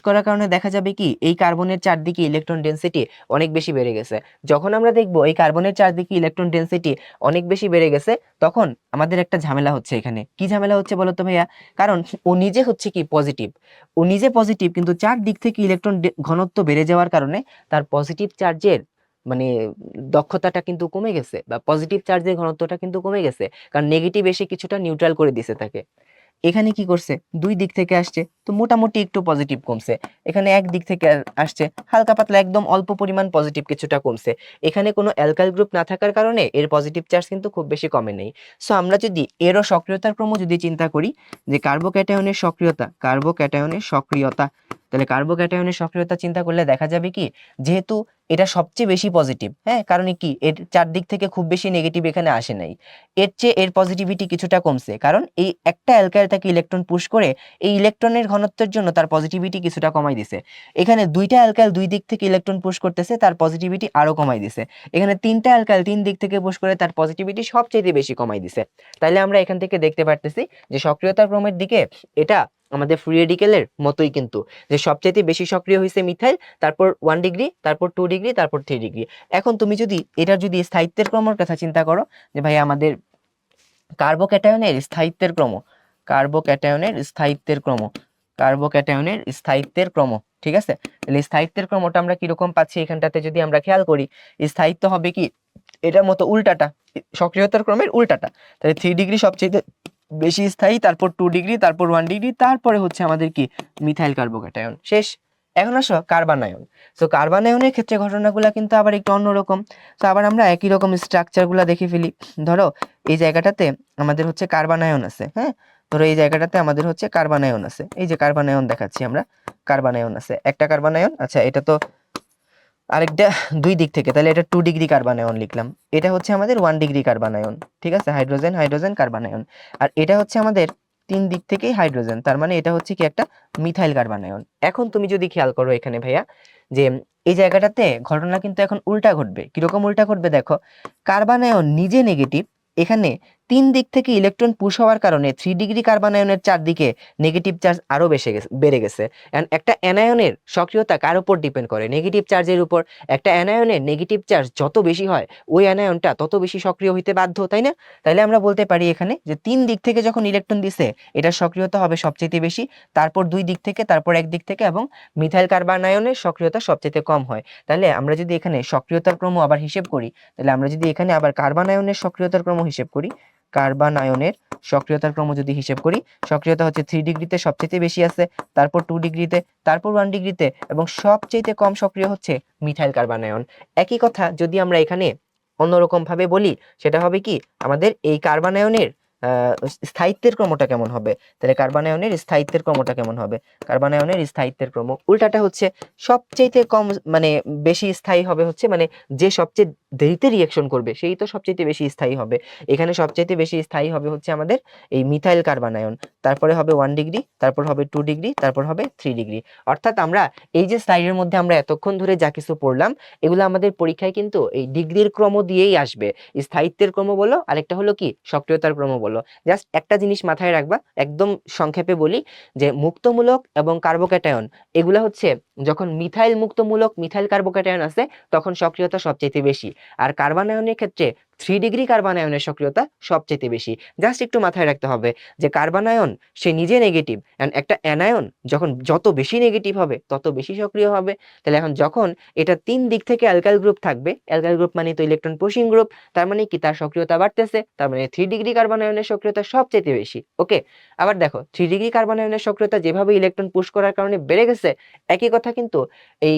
A: করার কারণে দেখা যাবে কি এই কার্বনের চারদিকে ইলেকট্রন ডেনসিটি অনেক বেশি বেড়ে গেছে। যখন আমরা দেখবো এই কার্বনের চারদিকে ইলেকট্রন ডেনসিটি অনেক বেশি বেড়ে গেছে, তখন আমাদের একটা ঝামেলা হচ্ছে। এখানে কি ঝামেলা হচ্ছে বলতো ভাইয়া? কারণ ও নিজে হচ্ছে কি পজিটিভ, ও নিজে পজিটিভ, কিন্তু চার দিক থেকে ইলেকট্রন ঘনত্ব বেড়ে যাওয়ার কারণে তার পজিটিভ চার্জের মানে দক্ষতাটা কিন্তু কমে গেছে, বা পজিটিভ চার্জের ঘনত্বটা কিন্তু কমে গেছে, কারণ নেগেটিভ এসে কিছুটা নিউট্রাল করে দিছে তাকে। এখানে কি করছে, দুই দিক থেকে আসছে তো মোটামুটি একটু পজিটিভ কমছে, এখানে এক দিক থেকে আসছে হালকা পাতলা একদম অল্প পরিমাণ পজিটিভ কিছুটা কমছে। এখানে কোনো অ্যালকাইল গ্রুপ না থাকার কারণে এর পজিটিভ চার্জ কিন্তু খুব বেশি কমে নেই। সো আমরা যদি এরও সক্রিয়তার ক্রম যদি চিন্তা করি যে কার্বোক্যাটায়নের সক্রিয়তা, তাহলে কার্বোক্যাটায়নের সক্রিয়তা চিন্তা করলে দেখা যাবে কি, যেহেতু এটা সবচেয়ে বেশি পজিটিভ, হ্যাঁ, কারণ কি এর চারদিক থেকে খুব বেশি নেগেটিভ এখানে আসে নাই, এর চেয়ে এর পজিটিভিটি কিছুটা কমছে, কারণ এই একটা অ্যালকাইল তাকে ইলেকট্রন পুশ করে এই ইলেকট্রনের ঘনত্বের জন্য তার পজিটিভিটি কিছুটা কমাই দিছে। এখানে দুইটা অ্যালকাইল দুই দিক থেকে ইলেকট্রন পুশ করতেছে, তার পজিটিভিটি আরো কমাই দিছে। এখানে তিনটা অ্যালকাইল তিন দিক থেকে পুশ করে তার পজিটিভিটি সবচেয়ে বেশি কমাই দিছে। তাইলে আমরা এখান থেকে দেখতে পারতেছি যে সক্রিয়তার ক্রমের দিকে এটা আমাদের ফ্রি রেডিকেলের মতোই, কিন্তু যে সবচেয়ে বেশি সক্রিয় হয়েছে মিথাইল, তারপর 1 ডিগ্রি, তারপর 2 ডিগ্রি, তারপর 3 ডিগ্রি। এখন তুমি যদি এটার যদি স্থায়িত্বের ক্রমের কথা চিন্তা করো, যে ভাই আমাদের কার্বোক্যাটায়নের স্থায়িত্বের ক্রম, কার্বোক্যাটায়নের স্থায়িত্বের ক্রম, কার্বোক্যাটায়নের স্থায়িত্বের ক্রম, ঠিক আছে? তাহলে স্থায়িত্বের ক্রমটা আমরা কিরকম পাচ্ছি এখানটাতে যদি আমরা খেয়াল করি, স্থায়িত্ব হবে কি এটার মতো উল্টাটা, সক্রিয়তার ক্রমের উল্টাটা। তাহলে 3 ডিগ্রি সবচেয়ে বেশি স্থায়ী, তারপর 2 ডিগ্রি, তারপর 1 ডিগ্রি, তারপরে হচ্ছে আমাদের কি মিথাইল কার্বোক্যাটায়ন, শেষ। এখন আসো কার্বানায়ন। সো কার্বানায়নের ক্ষেত্রে ঘটনাগুলো কিন্তু আবার একটু অন্যরকম। তো আবার আমরা একই রকম স্ট্রাকচারগুলো দেখে ফেলি। ধরো এই জায়গাটাতে আমাদের হচ্ছে কার্বানায়ন আছে, হ্যাঁ, ধরো এই জায়গাটাতে আমাদের হচ্ছে কার্বানায়ন আছে, এই যে কার্বানায়ন দেখাচ্ছি আমরা, কার্বানায়ন আছে, একটা কার্বানায়ন, আচ্ছা এটা তো আরেকটা দুই দিক থেকে, তাহলে এটা 2 ডিগ্রি কার্বানায়ন লিখলাম, এটা হচ্ছে আমাদের 1 ডিগ্রি কার্বানায়ন, ঠিক আছে, হাইড্রোজেন হাইড্রোজেন কার্বানায়ন। আর এটা হচ্ছে আমাদের তিন দিক থেকেই হাইড্রোজেন, তার মানে এটা হচ্ছে কি একটা মিথাইল কার্বানায়ন। এখন তুমি যদি খেয়াল করো এখানে ভাইয়া, যে এই জায়গাটাতে ঘটনা কিন্তু এখন উল্টা ঘটবে। কিরকম উল্টা ঘটবে দেখো, কার্বানায়ন নিজে নেগেটিভ, এখানে তিন দিক থেকে ইলেকট্রন পুশ হওয়ার কারণে 3 ডিগ্রি কার্বানায়নের চারদিকে নেগেটিভ চার্জ আরো বেড়ে গেছে। একটা অ্যানায়নের সক্রিয়তা কার উপর ডিপেন্ড করে? নেগেটিভ চার্জের উপর। একটা অ্যানায়নের নেগেটিভ চার্জ যত বেশি হয় ওই অ্যানায়নটা তত বেশি সক্রিয় হইতে বাধ্য, তাই না? তাইলে আমরা বলতে পারি এখানে যে তিন দিক থেকে যখন ইলেকট্রন দিছে এটার সক্রিয়তা হবে সবচেয়ে বেশি, তারপর দুই দিক থেকে, তারপর এক দিক থেকে, এবং মিথাইল কার্বানায়নের সক্রিয়তা সবচেয়ে কম হয়। তাহলে আমরা যদি এখানে সক্রিয়তার ক্রম আবার হিসেব করি, তাহলে আমরা যদি এখানে আবার কার্বানায়নের সক্রিয়তার ক্রম হিসেব করি, কার্বানায়নের সক্রিয়তার ক্রম যদি হিসেব করি, সক্রিয়তা হচ্ছে 3 ডিগ্রিতে সবচেয়ে বেশি আছে, তারপর 2 ডিগ্রিতে, তারপর 1 ডিগ্রিতে, এবং সবচেয়ে কম সক্রিয় হচ্ছে মিথাইল কার্বানায়ন। একই কথা যদি আমরা এখানে অন্যরকম ভাবে বলি, সেটা হবে কি আমাদের এই কার্বানায়নের স্থায়িত্বের ক্রমটা কেমন হবে? তাহলে কার্বানায়নের স্থায়িত্বের ক্রমটা কেমন হবে? কার্বানায়নের স্থায়িত্বের ক্রম উল্টাটা হচ্ছে সবচেয়ে কম, মানে বেশি স্থায়ী হবে হচ্ছে, মানে যে সবচেয়ে দেরিতে রিঅ্যাকশন করবে সেই তো সবচেয়ে বেশি স্থায়ী হবে। এখানে সবচেয়ে বেশি স্থায়ী হবে হচ্ছে আমাদের এই মিথাইল কার্বানায়ন, তারপরে হবে 1 ডিগ্রি, তারপর হবে 2 ডিগ্রি, তারপর হবে 3 ডিগ্রি। অর্থাৎ আমরা এই যে স্লাইডের মধ্যে আমরা এতক্ষণ ধরে যা কিছু পড়লাম, এগুলো আমাদের পরীক্ষায় কিন্তু এই ডিগ্রির ক্রম দিয়েই আসবে। স্থায়িত্বের ক্রম বলো, আরেকটা হলো কি সক্রিয়তার ক্রম বলো। জাস্ট একটা জিনিস মাথায় রাখবা, একদম সংক্ষেপে বলি, যে মুক্তমূলক এবং কার্বোক্যাটায়ন এগুলা হচ্ছে যখন মিথাইল মুক্তমূলক মিথাইল কার্বোক্যাটায়ন আছে তখন সক্রিয়তা সবচেয়ে বেশি। আর কার্বানায়নের ক্ষেত্রে 3 ডিগ্রি কার্বানায়নের সক্রিয়তা সবচেয়ে বেশি। জাস্ট একটু মাথায় রাখতে হবে যে কার্বানায়ন সে নিজে নেগেটিভ, এন্ড একটা অ্যানায়ন যখন যত বেশি নেগেটিভ হবে তত বেশি সক্রিয় হবে। তাহলে এখন যখন এটা তিন দিক থেকে অ্যালকাইল গ্রুপ থাকবে, অ্যালকাইল গ্রুপ মানে তো ইলেকট্রন পুশিং গ্রুপ, তার মানে কি তার সক্রিয়তা বাড়তেছে, তার মানে 3 ডিগ্রি কার্বানায়নের সক্রিয়তা সবচেয়ে বেশি। ওকে, আবার দেখো 3 ডিগ্রি কার্বানায়নের সক্রিয়তা যেভাবে ইলেকট্রন পুশ করার কারণে বেড়ে গেছে, একই কথা কিন্তু এই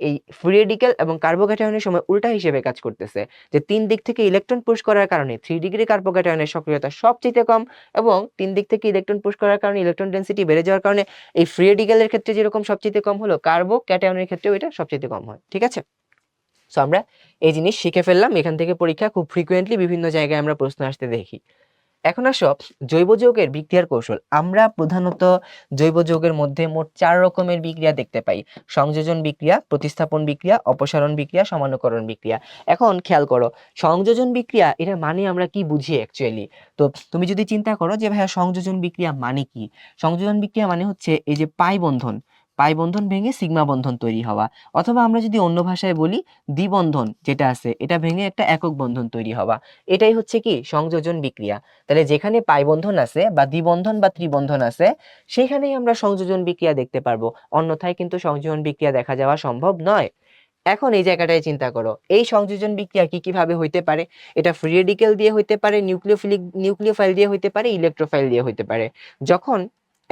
A: এই ফ্রি রেডিক্যাল এবং কার্বোক্যাটায়নের সময় উল্টা হিসেবে কাজ করতেছে, যে তিন দিক থেকে ইলেকট্রন পুশ করার কারণে 3 ডিগ্রি কার্বোক্যাটায়নের সক্রিয়তা সবচেয়ে কম, এবং তিন দিক থেকে ইলেকট্রন পুশ করার কারণে ইলেকট্রন ডেনসিটি বেড়ে যাওয়ার কারণে এই ফ্রি রেডিক্যালের ক্ষেত্রে যেরকম সবচেয়ে কম হলো, কার্বোক্যাটায়নের ক্ষেত্রেও এটা সবচেয়ে কম হয়, ঠিক আছে? সো আমরা এই জিনিস শিখে ফেললাম, এখান থেকে পরীক্ষা খুব ফ্রিকোয়েন্টলি বিভিন্ন জায়গায় আমরা প্রশ্ন আসতে দেখি। এখন আসো জৈব যৌগের বিক্রিয়ার কৌশল। আমরা প্রধানত জৈব যৌগের মধ্যে মোট 4 রকমের বিক্রিয়া দেখতে পাই: সংযোজন বিক্রিয়া, প্রতিস্থাপন বিক্রিয়া, অপসারণ বিক্রিয়া, সমানুকরণ বিক্রিয়া। এখন খেয়াল করো, সংযোজন বিক্রিয়া এটা মানে আমরা কি বুঝি অ্যাকচুয়ালি? তো তুমি যদি চিন্তা করো যে ভাইয়া সংযোজন বিক্রিয়া মানে কি, সংযোজন বিক্রিয়া মানে হচ্ছে এই যে পাই বন্ধন, পাই বন্ধন ভেঙে সিগমা বন্ধন তৈরি হওয়া, অথবা আমরা যদি অন্য ভাষায় বলি দ্বিবন্ধন যেটা আছে এটা ভেঙে একটা একক বন্ধন তৈরি হওয়া, এটাই হচ্ছে কি সংযোজন বিক্রিয়া। তাহলে যেখানে পাই বন্ধন আছে বা দ্বিবন্ধন বা ত্রিবন্ধন আছে সেখানেই আমরা সংযোজন বিক্রিয়া দেখতে পারবো, অন্যথায় কিন্তু সংযোজন বিক্রিয়া দেখা যাওয়া সম্ভব নয়। এখন এই জায়গাটায় চিন্তা করো, এই সংযোজন বিক্রিয়া কি কিভাবে হইতে পারে? এটা ফ্রি রেডিক্যাল দিয়ে হইতে পারে, নিউক্লিওফাইল দিয়ে হইতে পারে, ইলেকট্রোফাইল দিয়ে হইতে পারে। যখন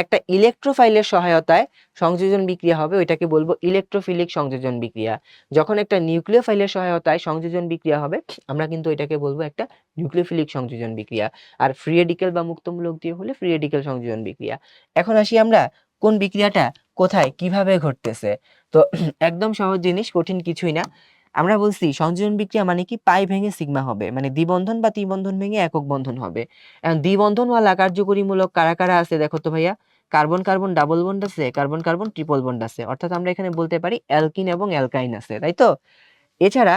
A: একটা ইলেকট্রোফাইলের সহায়তায় সংযোজন বিক্রিয়া হবে ওইটাকে বলবো ইলেকট্রোফিলিক সংযোজন বিক্রিয়া। যখন একটা নিউক্লিওফাইলের সহায়তায় সংযোজন বিক্রিয়া হবে আমরা কিন্তু এটাকে বলবো একটা নিউক্লিওফিলিক সংযোজন বিক্রিয়া। আর ফ্রি রেডিক্যাল বা মুক্তমূলক দিয়ে হলে ফ্রি রেডিক্যাল সংযোজন বিক্রিয়া। এখন আসি আমরা কোন বিক্রিয়াটা কোথায় কিভাবে ঘটতেছে। তো একদম সহজ জিনিস, কঠিন কিছুই না। আমরা বলছি সংযোজন বিক্রিয়া মানে কি পাই ভেঙে সিগমা হবে, মানে দ্বিবন্ধন বা ত্রিবন্ধন ভেঙে একক বন্ধন হবে। এখন দ্বিবন্ধনওয়ালা কার্যকরীমূলক কারা কারা আছে দেখো তো ভাইয়া, কার্বন কার্বন ডাবল বন্ড আছে, কার্বন কার্বন ট্রিপল বন্ড আছে, অর্থাৎ আমরা এখানে বলতে পারি অ্যালকিন এবং অ্যালকাইন আছে, তাই তো। এছাড়া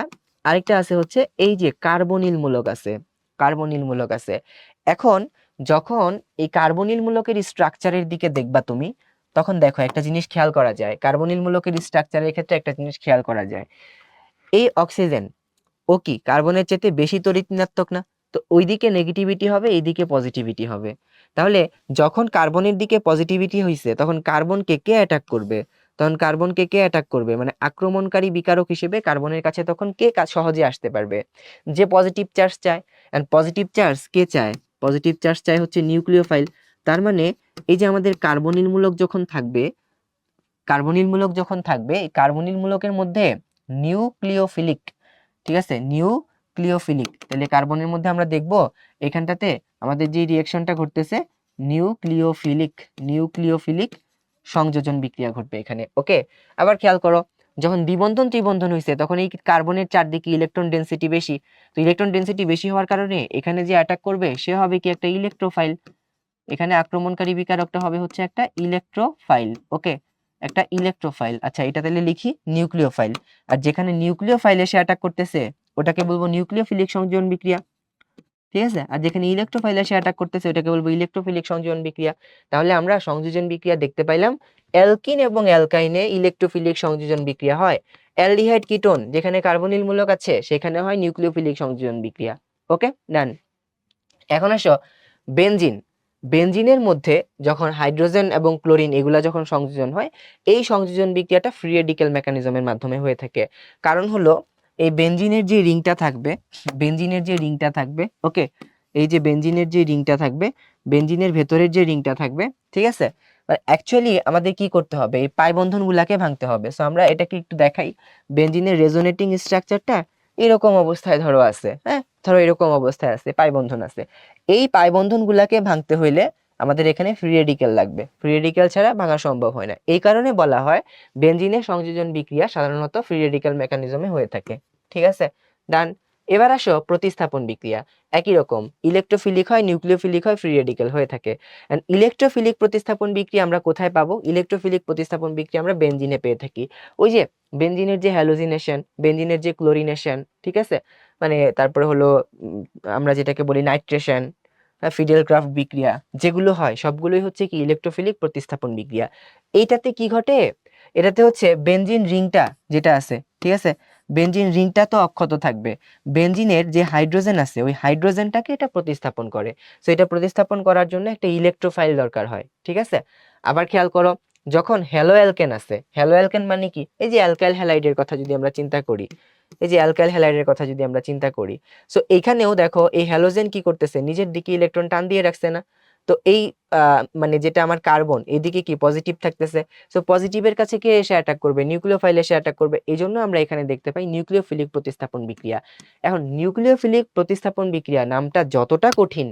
A: আরেকটা আছে হচ্ছে এই যে কার্বনিল মূলক আছে, কার্বনিল মূলক আছে। এখন যখন এই কার্বনিল মূলকের স্ট্রাকচারের দিকে দেখবা তুমি, তখন দেখো একটা জিনিস খেয়াল করা যায়, কার্বনিল মূলকের স্ট্রাকচারের ক্ষেত্রে একটা জিনিস খেয়াল করা যায়, এই অক্সিজেন ও কি কার্বনের চেয়ে বেশি তড়িৎ ঋণাত্মক না, তো ওইদিকে নেগেটিভিটি হবে, এইদিকে পজিটিভিটি হবে। তাহলে যখন কার্বনের দিকে পজিটিভিটি হইছে তখন কার্বনকে কে অ্যাটাক করবে, তখন কার্বনকে কে অ্যাটাক করবে, মানে আক্রমণকারী বিকারক হিসেবে কার্বনের কাছে তখন কে সহজে আসতে পারবে, যে পজিটিভ চার্জ চায়। এন্ড পজিটিভ চার্জ কে চায়, পজিটিভ চার্জ চায় হচ্ছে নিউক্লিওফাইল। তার মানে এই যে আমাদের কার্বনিল মূলক যখন থাকবে, কার্বনিল মূলক যখন থাকবে, এই কার্বনিল মূলকের মধ্যে নিউক্লিওফিলিক, ঠিক আছে, নিউক্লিওফিলিক, তাহলে কার্বনের মধ্যে আমরা দেখব এখানটাতে আমাদের যে রিঅ্যাকশনটা ঘটতেছে নিউক্লিওফিলিক, নিউক্লিওফিলিক সংযোজন বিক্রিয়া ঘটবে এখানে। ওকে, আবার খেয়াল করো, যখন দ্বিবন্ধন ত্রিবন্ধন হয়েছে তখন এই কার্বনের চারদিকে ইলেকট্রন ডেনসিটি বেশি, তো ইলেকট্রন ডেনসিটি বেশি হওয়ার কারণে এখানে যে অ্যাটাক করবে সে হবে কি একটা ইলেকট্রোফাইল, এখানে আক্রমণকারী বিকারকটা হবে হচ্ছে একটা ইলেকট্রোফাইল। ওকে, একটা ইলেকট্রোফাইল। আচ্ছা, এটা তাহলে লিখি নিউক্লিওফাইল। আর যেখানে নিউক্লিওফাইল এসে অ্যাটাক করতেছে ওটাকে বলবো নিউক্লিওফিলিক সংযোজন বিক্রিয়া, ঠিক আছে। আর যেখানে ইলেকট্রোফাইল এসে অ্যাটাক করতেছে ওটাকে বলবো ইলেকট্রোফিলিক সংযোজন বিক্রিয়া। তাহলে আমরা সংযোজন বিক্রিয়া দেখতে পাইলাম, অ্যালকিন এবং অ্যালকাইনে ইলেকট্রোফিলিক সংযোজন বিক্রিয়া হয়। অ্যালডিহাইড কিটোন যেখানে কার্বনিল মূলক আছে সেখানে হয় নিউক্লিওফিলিক সংযোজন বিক্রিয়া। ওকে, ডান। এখন আসো বেনজিন, বেনজিনের মধ্যে যখন হাইড্রোজেন এবং ক্লোরিন এগুলা যখন সংযোজন হয়, এই সংযোজন বিক্রিয়াটা ফ্রি রেডিক্যাল মেকানিজমের মাধ্যমে হয়ে থাকে। কারণ হলো এই বেনজিনের যে রিংটা থাকবে, বেনজিনের যে রিংটা থাকবে, ওকে, এই যে বেনজিনের যে রিংটা থাকবে, বেনজিনের ভেতরের যে রিংটা থাকবে, ঠিক আছে, অ্যাকচুয়ালি আমাদের কি করতে হবে, এই পাই বন্ধন গুলাকে ভাঙতে হবে। সো আমরা এটাকে একটু দেখাই, বেনজিনের রেজোনেটিং স্ট্রাকচারটা এরকম অবস্থায় ধরো আছে, হ্যাঁ, ধরো এরকম অবস্থায় আছে, পাই বন্ধন আছে। এই পাই বন্ধন গুলাকে ভাঙতে হইলে আমাদের এখানে ফ্রি রেডিক্যাল লাগবে, ফ্রি রেডিক্যাল ছাড়া ভাঙা সম্ভব হয় না। এই কারণে বলা হয় বেনজিনের সংযোজন বিক্রিয়া সাধারণত ফ্রি রেডিক্যাল মেকানিজমে হয়ে থাকে। ঠিক আছে, ডান। এবার আসো প্রতিস্থাপন বিক্রিয়া, একই রকম ইলেকট্রোফিলিক হয়, নিউক্লিওফিলিক হয়, ফ্রি রেডিক্যাল হয়ে থাকে। এন্ড ইলেকট্রোফিলিক প্রতিস্থাপন বিক্রিয়া আমরা কোথায় পাবো, ইলেকট্রোফিলিক প্রতিস্থাপন বিক্রিয়া আমরা বেনজিনে পেয়ে থাকি। ওই যে বেনজিনের যে হ্যালোজিনেশন, বেনজিনের যে ক্লোরিনেশন, ঠিক আছে, মানে তারপরে হলো আমরা যেটাকে বলি নাইট্রেশন, ফিডেল ক্রাফট বিক্রিয়া যেগুলো হয় সবগুলোই হচ্ছে কি ইলেকট্রোফিলিক প্রতিস্থাপন বিক্রিয়া। এইটাতে কি ঘটে, এটাতে হচ্ছে বেনজিন রিংটা যেটা আছে, ঠিক আছে, বেনজিন রিংটা তো অক্ষত থাকবে, বেনজিনের যে হাইড্রোজেন আছে ওই হাইড্রোজেনটাকে এটা প্রতিস্থাপন করে। সো এটা প্রতিস্থাপন করার জন্য একটা ইলেকট্রোফাইল দরকার হয়, ঠিক আছে। আবার খেয়াল করো, যখন হ্যালো অ্যালকেন আছে, হ্যালো অ্যালকেন মানে কি, এই যে অ্যালকাইল হ্যালাইডের কথা যদি আমরা চিন্তা করি, এই যে অ্যালকাইল হ্যালাইডের কথা যদি আমরা চিন্তা করি, সো এইখানেও দেখো এই হ্যালোজেন কি করতেছে, নিজের দিকে ইলেকট্রন টান দিয়ে রাখছে না, তো এই মানে যেটা আমার কার্বন এদিকে কি পজিটিভ থাকতেছে, সো পজিটিভের কাছে কে এসে অ্যাটাক করবে, নিউক্লিওফাইল এসে অ্যাটাক করবে। এই জন্য আমরা এখানে দেখতে পাই নিউক্লিওফিলিক প্রতিস্থাপন বিক্রিয়া। এখন নিউক্লিওফিলিক প্রতিস্থাপন বিক্রিয়া নামটা যতটা কঠিন,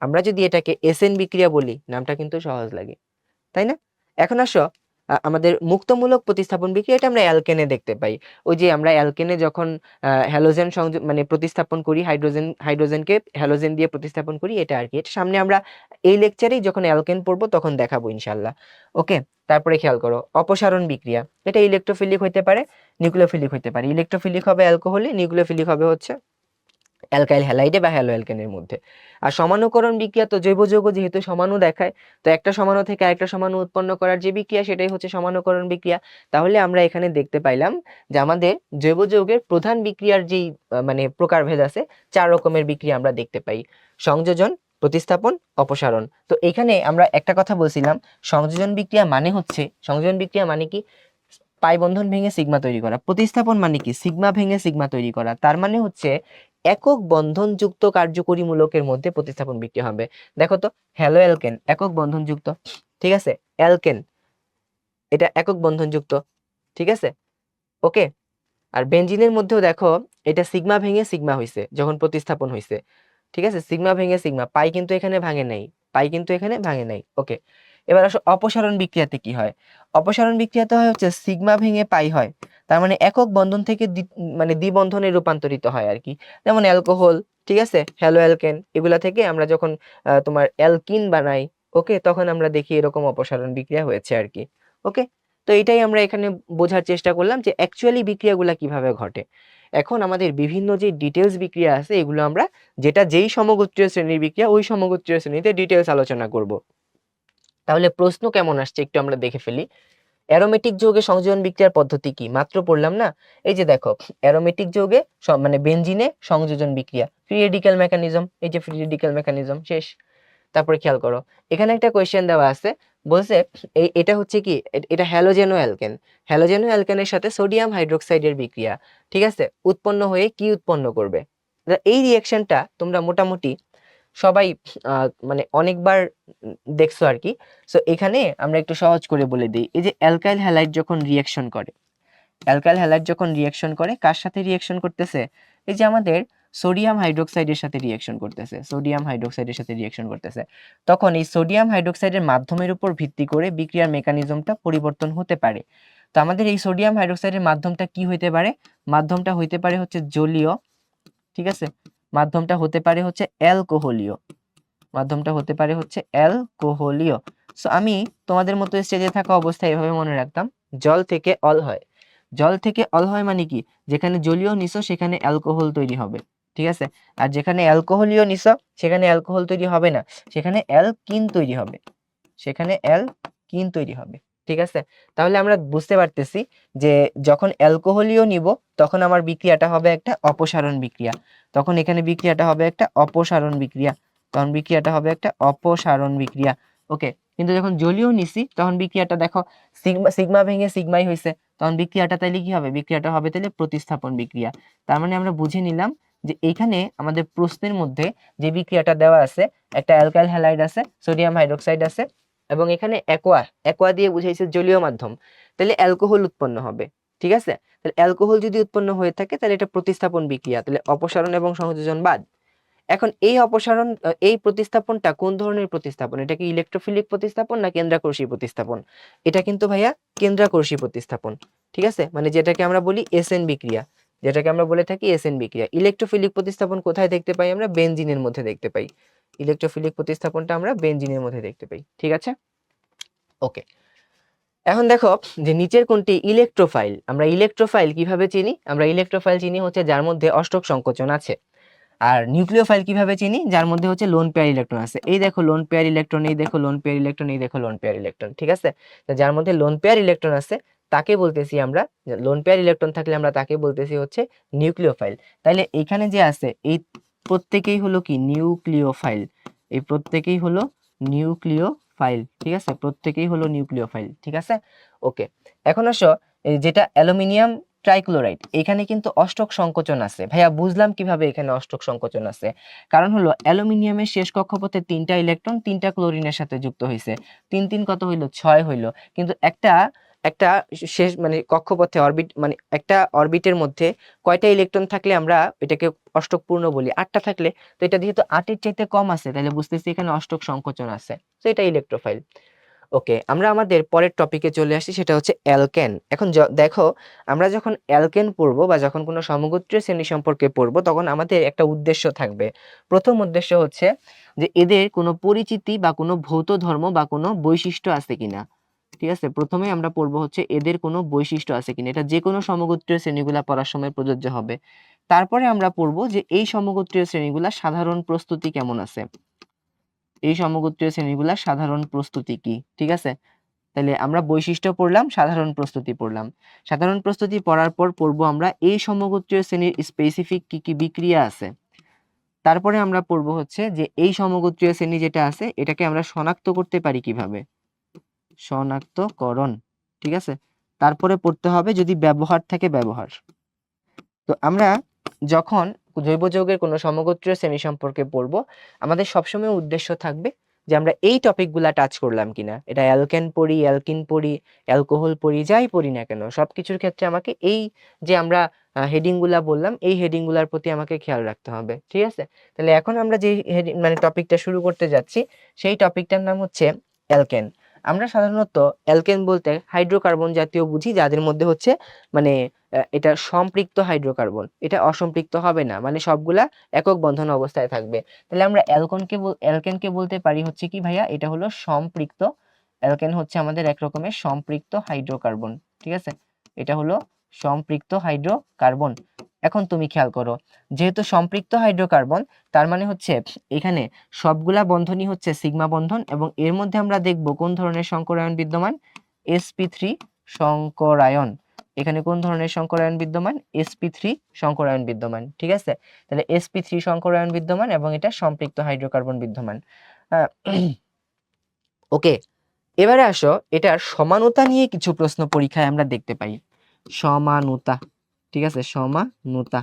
A: আমরা যদি এটাকে এসএন বিক্রিয়া বলি নামটা কিন্তু সহজ লাগে, তাই না। এখন আসো আমাদের মুক্তমূলক প্রতিস্থাপন বিক্রিয়া, এটা আমরা অ্যালকেনে দেখতে পাই। ওই যে আমরা অ্যালকেনে যখন হ্যালোজেন সংযোগ মানে প্রতিস্থাপন করি, হাইড্রোজেনকে হ্যালোজেন দিয়ে প্রতিস্থাপন করি, এটা আর কি। এটা সামনে আমরা এই লেকচারেই যখন অ্যালকেন পড়বো তখন দেখাবো ইনশাল্লাহ। ওকে, তারপরে খেয়াল করো অপসারণ বিক্রিয়া, এটা ইলেকট্রোফিলিক হইতে পারে, নিউক্লিওফিলিক হইতে পারে। ইলেকট্রোফিলিক হবে অ্যালকোহলে, নিউক্লিওফিলিক হবে হচ্ছে অ্যালকাইল হ্যালাইডে বা হ্যালো অ্যালকেনের মধ্যে। আর সমানুকরণ বিক্রিয়া তো জৈব যৌগ যেহেতু সমাণু দেখায়, তো একটা সমাণু থেকে আরেকটা সমাণু উৎপন্ন করার যে বিক্রিয়া সেটাই হচ্ছে সমানুকরণ বিক্রিয়া। তাহলে আমরা এখানে দেখতে পাইলাম যে আমাদের জৈব যৌগের প্রধান বিক্রিয়ার যেই মানে প্রকারভেদ আছে, 4 রকমের বিক্রিয়া আমরা দেখতে পাই: সংযোজন, প্রতিস্থাপন, অপসারণ। তো এখানে আমরা একটা কথা বলছিলাম, সংযোজন বিক্রিয়া মানে হচ্ছে, সংযোজন বিক্রিয়া মানে কি পাই বন্ধন ভেঙে সিগমা তৈরি করা, প্রতিস্থাপন মানে কি সিগমা ভেঙে সিগমা তৈরি করা। তার মানে হচ্ছে একক বন্ধনযুক্ত কার্যকরী মূলকের মধ্যে প্রতিস্থাপন বিক্রিয়া হবে। দেখো তো, হ্যালো অ্যালকেন একক বন্ধনযুক্ত, ঠিক আছে, অ্যালকেন এটা একক বন্ধনযুক্ত, ঠিক আছে, ওকে। আর বেনজিনের মধ্যেও দেখো এটা সিগমা ভেঙে সিগমা হইছে যখন প্রতিস্থাপন হইছে, ঠিক আছে, সিগমা ভেঙে সিগমা, পাই কিন্তু এখানে ভাঙে নাই, পাই কিন্তু এখানে ভাঙে নাই, ওকে। এবার আসো অপসারণ বিক্রিয়াতে কি হয়। অপসারণ বিক্রিয়াতে হয় হচ্ছে সিগমা ভেঙে পাই হয়, তার মানে একক বন্ধন থেকে মানে দ্বিবন্ধনে রূপান্তরিত হয় আর কি। যেমন অ্যালকোহল, ঠিক আছে, হ্যালো অ্যালকেন, এগুলা থেকে আমরা যখন তোমার অ্যালকিন বানাই, ওকে, তখন আমরা দেখি এরকম অপসারণ বিক্রিয়া হয়েছে আর কি। ওকে, তো এটাই আমরা এখানে বোঝার চেষ্টা করলাম যে অ্যাকচুয়ালি বিক্রিয়াগুলা কিভাবে ঘটে। এখন আমাদের বিভিন্ন যে ডিটেলস বিক্রিয়া আছে এগুলো আমরা যেটা যেই সমগোত্রীয় শ্রেণীর বিক্রিয়া ওই সমগোত্রীয় শ্রেণীতে ডিটেলস আলোচনা করব। তাহলে প্রশ্ন কেমন আসছে একটু আমরা দেখে ফেলি। অ্যারোমেটিক যৌগে সংযোজন বিক্রিয়ার পদ্ধতি কি, মাত্র পড়লাম না। এই যে দেখো, অ্যারোমেটিক যৌগে মানে বেনজিনে সংযোজন বিক্রিয়া, ফ্রি রেডিক্যাল মেকানিজম, এই যে ফ্রি রেডিক্যাল মেকানিজম শেষ। তারপরে খেয়াল করো, এখানে একটা কোয়েশ্চেন দেওয়া আছে, বলছে এটা হচ্ছে কি, এটা হ্যালোজেনো অ্যালকেন, হ্যালোজেনো অ্যালকেনের সাথে সোডিয়াম হাইড্রোক্সাইডের বিক্রিয়া, ঠিক আছে, উৎপন্ন হয়ে কি উৎপন্ন করবে। এই রিঅ্যাকশনটা তোমরা মোটামুটি সবাই মানে অনেকবার দেখছো আর কি। সো এখানে আমরা একটু সহজ করে বলে দিই, এই যে অ্যালকাইল হ্যালাইড যখন রিঅ্যাকশন করে, অ্যালকাইল হ্যালাইড যখন রিঅ্যাকশন করে, কার সাথে রিঅ্যাকশন করতেছে, এই যে আমাদের সোডিয়াম হাইড্রোক্সাইডের সাথে রিঅ্যাকশন করতেছে, সোডিয়াম হাইড্রোক্সাইডের সাথে রিঅ্যাকশন করতেছে। তখন এই সোডিয়াম হাইড্রোক্সাইডের মাধ্যমের উপর ভিত্তি করে বিক্রিয়ার মেকানিজমটা পরিবর্তন হতে পারে। তো আমাদের এই সোডিয়াম হাইড্রোক্সাইডের মাধ্যমটা কি হইতে পারে, মাধ্যমটা হইতে পারে হচ্ছে জলীয়, ঠিক আছে, মাধ্যমটা হতে পারে হচ্ছে অ্যালকোহলীয়, মাধ্যমটা হতে পারে হচ্ছে অ্যালকোহলীয়। সো আমি তোমাদের মতো স্টেজে থাকা অবস্থায় এভাবে মনে রাখতাম, জল থেকে অল হয়, জল থেকে অল হয় মানে কি, যেখানে জলীয় নিছো সেখানে অ্যালকোহল তৈরি হবে, ঠিক আছে, আর যেখানে অ্যালকোহলীয় নিছো সেখানে অ্যালকোহল তৈরি হবে না, সেখানে অ্যালকিন তৈরি হবে, সেখানে অ্যালকিন তৈরি হবে, ঠিক আছে। তাহলে আমরা বুঝতে পারতেছি যে যখন অ্যালকোহলীয় নিব তখন আমার বিক্রিয়াটা হবে একটা অপসারণ বিক্রিয়া, তখন এখানে বিক্রিয়াটা হবে একটা অপসারণ বিক্রিয়া, তখন বিক্রিয়াটা হবে একটা অপসারণ বিক্রিয়া। ওকে, কিন্তু যখন জলীয় নিছি তখন বিক্রিয়াটা দেখো, সিগমা সিগমা ভেঙে সিগমাই হয়েছে, তখন বিক্রিয়াটা তাইলে কি হবে, বিক্রিয়াটা হবে তাহলে প্রতিস্থাপন বিক্রিয়া। তার মানে আমরা বুঝে নিলাম যে এইখানে আমাদের প্রশ্নের মধ্যে যে বিক্রিয়াটা দেওয়া আছে, একটা অ্যালকাইল হ্যালাইড আছে, সোডিয়াম হাইড্রোক্সাইড আছে, এবং এখানে অ্যাকোয়া, অ্যাকোয়া দিয়ে বুঝাইছে জলীয় মাধ্যম, তাহলে অ্যালকোহল উৎপন্ন হবে, ঠিক আছে। তাহলে অ্যালকোহল যদি উৎপন্ন হয়ে থাকে তাহলে এটা প্রতিস্থাপন বিক্রিয়া, তাহলে অপসারণ এবং সংযোজন বাদ। এখন এই অপসারণ এই প্রতিস্থাপনটা কোন ধরনের প্রতিস্থাপন, এটা কি ইলেকট্রোফিলিক প্রতিস্থাপন না কেন্দ্রাকর্ষী প্রতিস্থাপন, এটা কিন্তু ভাইয়া কেন্দ্রাকর্ষী প্রতিস্থাপন, ঠিক আছে, মানে যেটাকে আমরা বলি এসএন বিক্রিয়া, যেটাকে আমরা বলে থাকি এসএন বিক্রিয়া। ইলেকট্রোফিলিক প্রতিস্থাপন কোথায় দেখতে পাই আমরা, বেনজিনের মধ্যে দেখতে পাই, ইলেকট্রোফিলিক প্রতিস্থাপনটা আমরা বেনজিনের মধ্যে দেখতে পাই, ঠিক আছে। ওকে, এখন দেখো যে নিচের কোনটি ইলেকট্রোফাইল, আমরা ইলেকট্রোফাইল কিভাবে চিনি, আমরা ইলেকট্রোফাইল চিনি হচ্ছে যার মধ্যে অষ্টক সংকোচন আছে। আর নিউক্লিওফাইল কিভাবে চিনি, যার মধ্যে হচ্ছে লোন পেয়ার ইলেকট্রন আছে, এই দেখো লোন পেয়ার ইলেকট্রন, এই দেখো লোন পেয়ার ইলেকট্রন, এই দেখো লোন পেয়ার ইলেকট্রন, ঠিক আছে। তো যার মধ্যে লোন পেয়ার ইলেকট্রন আছে তাকে বলতেছি আমরা, লোন পেয়ার ইলেকট্রন থাকলে আমরা তাকে বলতেছি হচ্ছে নিউক্লিওফাইল। তাইলে এখানে যে আছে এই প্রত্যেকেই হলো কি নিউক্লিওফাইল, এই প্রত্যেকেই হলো নিউক্লিওফাইল, ঠিক আছে, প্রত্যেকেই হলো নিউক্লিওফাইল, ঠিক আছে। ওকে, এখন আসো এই যেটা অ্যালুমিনিয়াম ট্রাইক্লোরাইড, এখানে কিন্তু অষ্টক সংকোচন আছে। ভাইয়া বুঝলাম কিভাবে এখানে অষ্টক সংকোচন আছে, কারণ হলো অ্যালুমিনিয়ামের শেষ কক্ষপথে 3টা ইলেকট্রন 3টা ক্লোরিনের সাথে যুক্ত হয়েছে, 3 3 কত হইলো, 6 হইলো, কিন্তু একটা একটা শেষ মানে কক্ষপথে অরবিট মানে একটা অরবিটের মধ্যে কয়টা ইলেকট্রন থাকলে আমরা এটাকে অষ্টক পূর্ণ বলি, 8টা থাকলে, তো এটা যেহেতু 8-এর চাইতে কম আছে তাহলে বুঝতেছি এখানে অষ্টক সংকোচন আছে, তো এটা ইলেকট্রোফাইল। ওকে, আমরা আমাদের পরের টপিকে চলে আসি, সেটা হচ্ছে অ্যালকেন। এখন দেখো, আমরা যখন অ্যালকেন পড়বো বা যখন কোনো সমগোত্রীয় শ্রেণী সম্পর্কে পড়বো তখন আমাদের একটা উদ্দেশ্য থাকবে। প্রথম উদ্দেশ্য হচ্ছে যে এদের কোনো পরিচিতি বা কোনো ভৌত ধর্ম বা কোনো বৈশিষ্ট্য আছে কিনা, ঠিক আছে। প্রথমে আমরা পড়বো হচ্ছে এদের কোনো বৈশিষ্ট্য আছে কিনা, এটা যে কোনো সমগোত্রীয় শ্রেণীগুলা পড়ার সময় প্রযোজ্য হবে। তারপরে আমরা পড়বো যে এই সমগোত্রীয় শ্রেণীগুলা সাধারণ প্রস্তুতি কেমন আছে, এই সমগোত্রীয় শ্রেণীগুলা সাধারণ প্রস্তুতি কি, ঠিক আছে। তাহলে আমরা বৈশিষ্ট্য পড়লাম, সাধারণ প্রস্তুতি পড়লাম, সাধারণ প্রস্তুতি পড়ার পর পড়বো আমরা এই সমগোত্রীয় শ্রেণীর স্পেসিফিক কি কি বিক্রিয়া আছে। তারপরে আমরা পড়বো হচ্ছে যে এই সমগোত্রীয় শ্রেণী যেটা আছে এটাকে আমরা শনাক্ত করতে পারি কিভাবে, শনাক্তকরণ, ঠিক আছে। তারপরে পড়তে হবে যদি ব্যবহার থাকে ব্যবহার। তো আমরা যখন জৈব যৌগের কোনো সমগোত্রীয় শ্রেণী সম্পর্কে পড়বো আমাদের সবসময় উদ্দেশ্য থাকবে যে আমরা এই টপিকগুলা টাচ করলাম কিনা, এটা অ্যালকেন পড়ি, অ্যালকিন পড়ি, অ্যালকোহল পড়ি, যাই পড়ি না কেন সবকিছুর ক্ষেত্রে আমাকে এই যে আমরা হেডিং গুলা বললাম এই হেডিং গুলার প্রতি আমাকে খেয়াল রাখতে হবে, ঠিক আছে। তাহলে এখন আমরা যে মানে টপিকটা শুরু করতে যাচ্ছি সেই টপিকটার নাম হচ্ছে অ্যালকেন। আমরা সাধারণত অ্যালকেন বলতে হাইড্রোকার্বন জাতীয় বুঝি, যাদের মধ্যে হচ্ছে মানে এটা সম্পৃক্ত হাইড্রোকার্বন, এটা অসম্পৃক্ত হবে না, মানে সবগুলা একক বন্ধন অবস্থায় থাকবে। তাহলে আমরা অ্যালকেনকে বলতে পারি হচ্ছে কি ভাইয়া, এটা হলো সম্পৃক্ত। অ্যালকেন হচ্ছে আমাদের এক রকমের সম্পৃক্ত হাইড্রোকার্বন, ঠিক আছে, এটা হলো সম্পৃক্ত হাইড্রোকার্বন। এখন তুমি খেয়াল করো, যেহেতু সম্পৃক্ত হাইড্রোকার্বন, তার মানে হচ্ছে এখানে সবগুলা বন্ধনই হচ্ছে সিগমা বন্ধন, এবং এর মধ্যে আমরা দেখব কোন ধরনের সংকরায়ন বিদ্যমান, sp3 সংকরায়ন। এখানে কোন ধরনের সংকরায়ন বিদ্যমান, sp3 সংকরায়ন বিদ্যমান, ঠিক আছে। তাহলে sp3 সংকরায়ন বিদ্যমান এবং এটা সম্পৃক্ত হাইড্রোকার্বন বিদ্যমান। ওকে, এবারে আসো এটার সমানতা নিয়ে কিছু প্রশ্ন পরীক্ষায় আমরা দেখতে পাই। সমানুতা, ঠিক আছে, সমানুতা।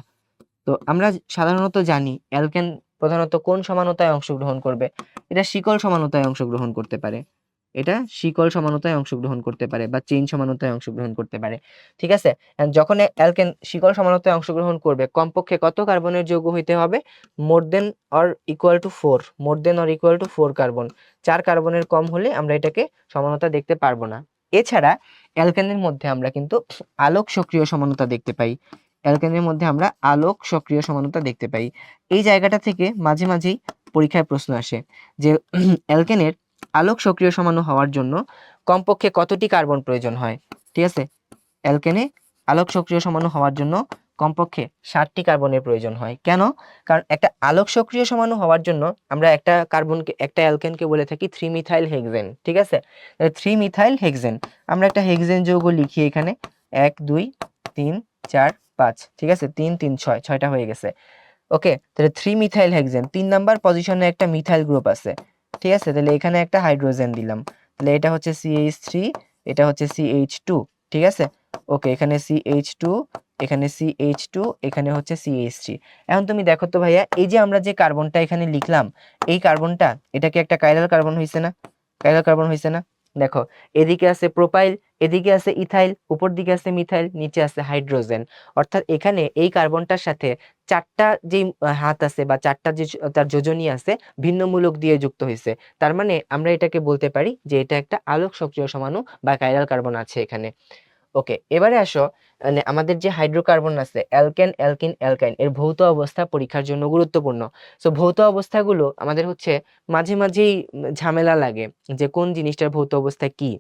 A: তো আমরা সাধারণত জানি অ্যালকেন প্রধানত কোন সমানুতায় অংশগ্রহণ করবে, এটা শিকল সমানুতায় অংশগ্রহণ করতে পারে, এটা শিকল সমানুতায় অংশগ্রহণ করতে পারে বা চেইন সমানুতায় অংশগ্রহণ করতে পারে, ঠিক আছে। যখন অ্যালকেন শিকল সমানুতায় অংশগ্রহণ করবে, কমপক্ষে কত কার্বনের যৌগ হইতে হবে, more than or equal to 4, more than or equal to 4 carbon. 4 কার্বনের কম হলে আমরা এটাকে সমানুতা দেখতে পারবো না। এছাড়া অ্যালকেনের মধ্যে আমরা কিন্তু আলোক সক্রিয় সমানুতা দেখতে পাই, অ্যালকেনের মধ্যে আমরা আলোক সক্রিয় সমানুতা দেখতে পাই। এই জায়গাটা থেকে মাঝে মাঝেই পরীক্ষায় প্রশ্ন আসে যে অ্যালকেনের আলোক সক্রিয় সমাণু হওয়ার জন্য কমপক্ষে কতটি কার্বন প্রয়োজন হয়, ঠিক আছে। অ্যালকেনে আলোক সক্রিয় সমাণু হওয়ার জন্য কমপক্ষে 60টি কার্বনের প্রয়োজন হয়। কেন? কারণ একটা আলোক সক্রিয় সমাণু হওয়ার জন্য আমরা একটা অ্যালকেনকে বলে থাকি 3 মিথাইল হেক্সেন, ঠিক আছে। 3 মিথাইল হেক্সেন, আমরা একটা হেক্সেন যৌগ লিখি এখানে, 1 2 3 4 5, ঠিক আছে, 3 3 6, 6টা হয়ে গেছে। ওকে, তাহলে 3 মিথাইল হেক্সেন, 3 নাম্বার পজিশনে একটা মিথাইল গ্রুপ আছে, ঠিক আছে। তাহলে এখানে একটা হাইড্রোজেন দিলাম, তাহলে এটা হচ্ছে CH3, এটা হচ্ছে CH2, ঠিক আছে। ওকে, এখানে CH2, এখানে CH2, এখানে হচ্ছে CH3। এখন তুমি দেখো তো ভাইয়া, এই যে আমরা যে কার্বনটা এখানে লিখলাম, এই কার্বনটা, এটা কি একটা কাইরাল কার্বন হইছে না, কাইরাল কার্বন হইছে না। দেখো, এদিকে আছে প্রোপাইল, এদিকে আছে ইথাইল, উপর দিকে আছে মিথাইল, নিচে আছে হাইড্রোজেন। অর্থাৎ এখানে এই কার্বনটার সাথে 4টা যে হাত আছে বা 4টা যে তার যোজনী আছে, ভিন্নমূলক দিয়ে যুক্ত হয়েছে। তার মানে আমরা এটাকে বলতে পারি যে এটা একটা আলোক সক্রিয় সমাণু বা কাইরাল কার্বন আছে এখানে। ওকে, এবারে আসো, মানে আমাদের যে হাইড্রোকার্বন আছে অ্যালকেন, অ্যালকিন, অ্যালকাইন, এর ভৌত অবস্থা পরীক্ষার জন্য গুরুত্বপূর্ণ। সো ভৌত অবস্থাগুলো আমাদের হচ্ছে মাঝে মাঝেই ঝামেলা লাগে যে কোন জিনিসটার ভৌত অবস্থা কি।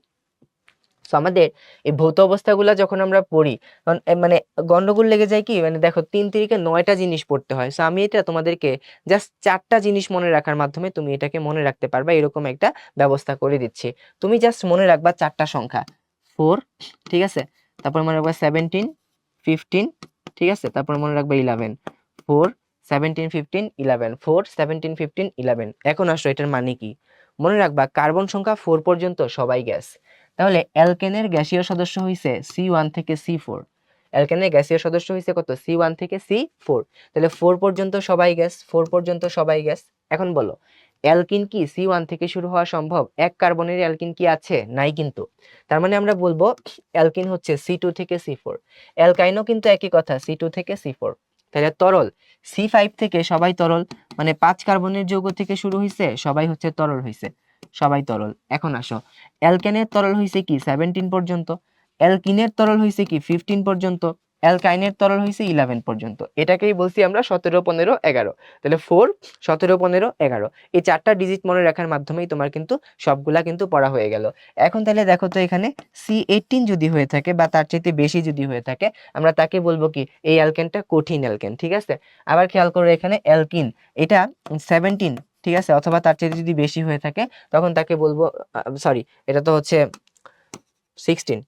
A: সো আমাদের এই ভৌত অবস্থাগুলা যখন আমরা পড়ি, তখন মানে গন্ডগোল লেগে যায় কি, মানে দেখো 3 তিরিকে 9টা জিনিস পড়তে হয়। সো আমি এটা তোমাদেরকে জাস্ট 4টা জিনিস মনে রাখার মাধ্যমে তুমি এটাকে মনে রাখতে পারবা, এরকম একটা ব্যবস্থা করে দিচ্ছি। তুমি জাস্ট মনে রাখবা 4টা সংখ্যা, 4, ঠিক আছে, তারপর মনে রাখবা 17 15, ঠিক আছে, তারপর মনে রাখবা 11, 4 17 15 11, 4 17 15 11। এখন আসো এটার মানে কি, মনে রাখবা কার্বন সংখ্যা 4 পর্যন্ত সবাই গ্যাস। তাহলে অ্যালকেনের গ্যাসীয় সদস্য হইছে C1 থেকে C4, অ্যালকেনের গ্যাসীয় সদস্য হইছে কত, C1 থেকে C4। তাহলে 4 পর্যন্ত সবাই গ্যাস, 4 পর্যন্ত সবাই গ্যাস। এখন বলো, অ্যালকিন কি C1 থেকে শুরু হওয়া সম্ভব? এক কার্বনের অ্যালকিন কি আছে? নাই কিন্তু। তার মানে আমরা বলবো অ্যালকিন হচ্ছে C2 থেকে C4। অ্যালকাইনও কিন্তু একই কথা, C2 থেকে C4। তাহলে তরল C5 থেকে সবাই তরল, মানে 5 কার্বনের যৌগ থেকে শুরু হইছে, সবাই হচ্ছে তরল হইছে, সবাই তরল। এখন আসো, অ্যালকেনের তরল হইছে কি 17 পর্যন্ত, অ্যালকিনের তরল হইছে কি 15 পর্যন্ত, অ্যালকাইনের তরল হইছে 11 পর্যন্ত। এটাকেই বলছি আমরা 17 15 11। তাহলে 4 17 15 11, এই 4টা ডিজিট মনে রাখার মাধ্যমেই তোমার কিন্তু সবগুলা কিন্তু পড়া হয়ে গেল। এখন তাহলে দেখো তো, এখানে C18 যদি হয়ে থাকে বা তার চাইতে বেশি যদি হয়ে থাকে, আমরা তাকে বলবো কি, এই অ্যালকেনটা কঠিন অ্যালকেন, ঠিক আছে। আবার খেয়াল করো, এখানে অ্যালকিন, এটা 17, ঠিক আছে, অথবা তার চাইতে যদি বেশি হয়ে থাকে, তখন তাকে বলবো, সরি, এটা তো হচ্ছে 16,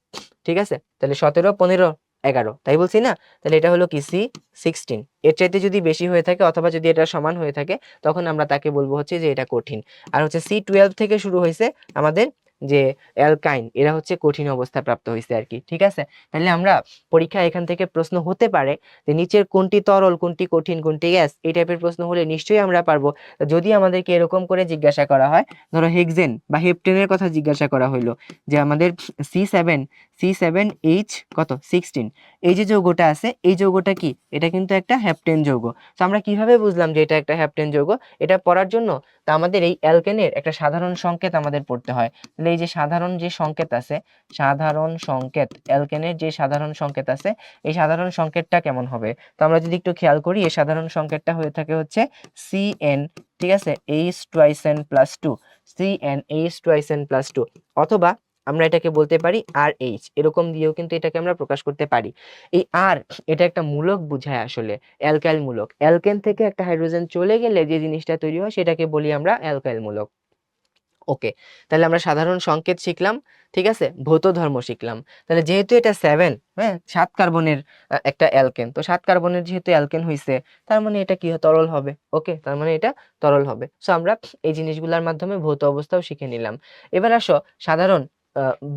A: ঠিক আছে। তাহলে 17 15 11, তাই বলছি না। তাহলে এটা হলো কি C16। এর চাইতে যদি বেশি হয়ে থাকে অথবা যদি এটা সমান হয়ে থাকে, তখন আমরা তাকে বলবো হচ্ছে যে এটা কঠিন। আর হচ্ছে C12 থেকে শুরু হয়েছে আমাদের যে অ্যালকাইন, এরা হচ্ছে কঠিন অবস্থা প্রাপ্ত হয়েছে আর কি, ঠিক আছে। তাহলে আমরা পরীক্ষা এখান থেকে প্রশ্ন হতে পারে যে নিচের কোনটি তরল, কোনটি কঠিন, কোনটি গ্যাস, এই টাইপের প্রশ্ন হলে নিশ্চয়ই আমরা পারবো। যদি আমাদেরকে এরকম করে জিজ্ঞাসা করা হয়, ধরো হেক্সেন বা হেপটেনের কথা জিজ্ঞাসা করা হইলো, যে আমাদের C7 C7H কত 16। এই যে যৌগটা আছে এই যৌগটা কি, এটা কিন্তু একটা হ্যাপটেন যৌগ। তো আমরা কিভাবে বুঝলাম যে এটা একটা হ্যাপটেন যৌগ? এটা পড়ার জন্য তা আমাদের এই অ্যালকেনের একটা সাধারণ সংকেত আমাদের পড়তে হয়। তাহলে এই যে সাধারণ যে সংকেত আছে, সাধারণ সংকেত, অ্যালকেনের যে সাধারণ সংকেত আছে এই সাধারণ সংকেতটা কেমন হবে? তো আমরা যদি একটু খেয়াল করি এই সাধারণ সংকেতটা হয়ে থাকে হচ্ছে CN, ঠিক আছে, H twice N plus 2, CN H twice N plus 2, অথবা আমরা এটাকে বলতে পারি RH, এরকম দিয়েও কিন্তু এটাকে আমরা প্রকাশ করতে পারি। এই আর, এটা একটা মূলক বোঝায় আসলে, অ্যালকাইল মূলক। অ্যালকেন থেকে একটা হাইড্রোজেন চলে গেলে যে জিনিসটা তৈরি হয় সেটাকে বলি আমরা অ্যালকাইল মূলক। ওকে, তাহলে আমরা সাধারণ সংকেত শিখলাম, ঠিক আছে, ভৌত ধর্ম শিখলাম। তাহলে যেহেতু এটা 7, হ্যাঁ, 7 কার্বনের একটা অ্যালকেন, তো 7 কার্বনের যেহেতু অ্যালকেন হইছে তার মানে এটা কি তরল হবে। ওকে, তার মানে এটা তরল হবে। সো আমরা এই জিনিসগুলোর মাধ্যমে ভৌত অবস্থাও শিখে নিলাম। এবার আসো সাধারণ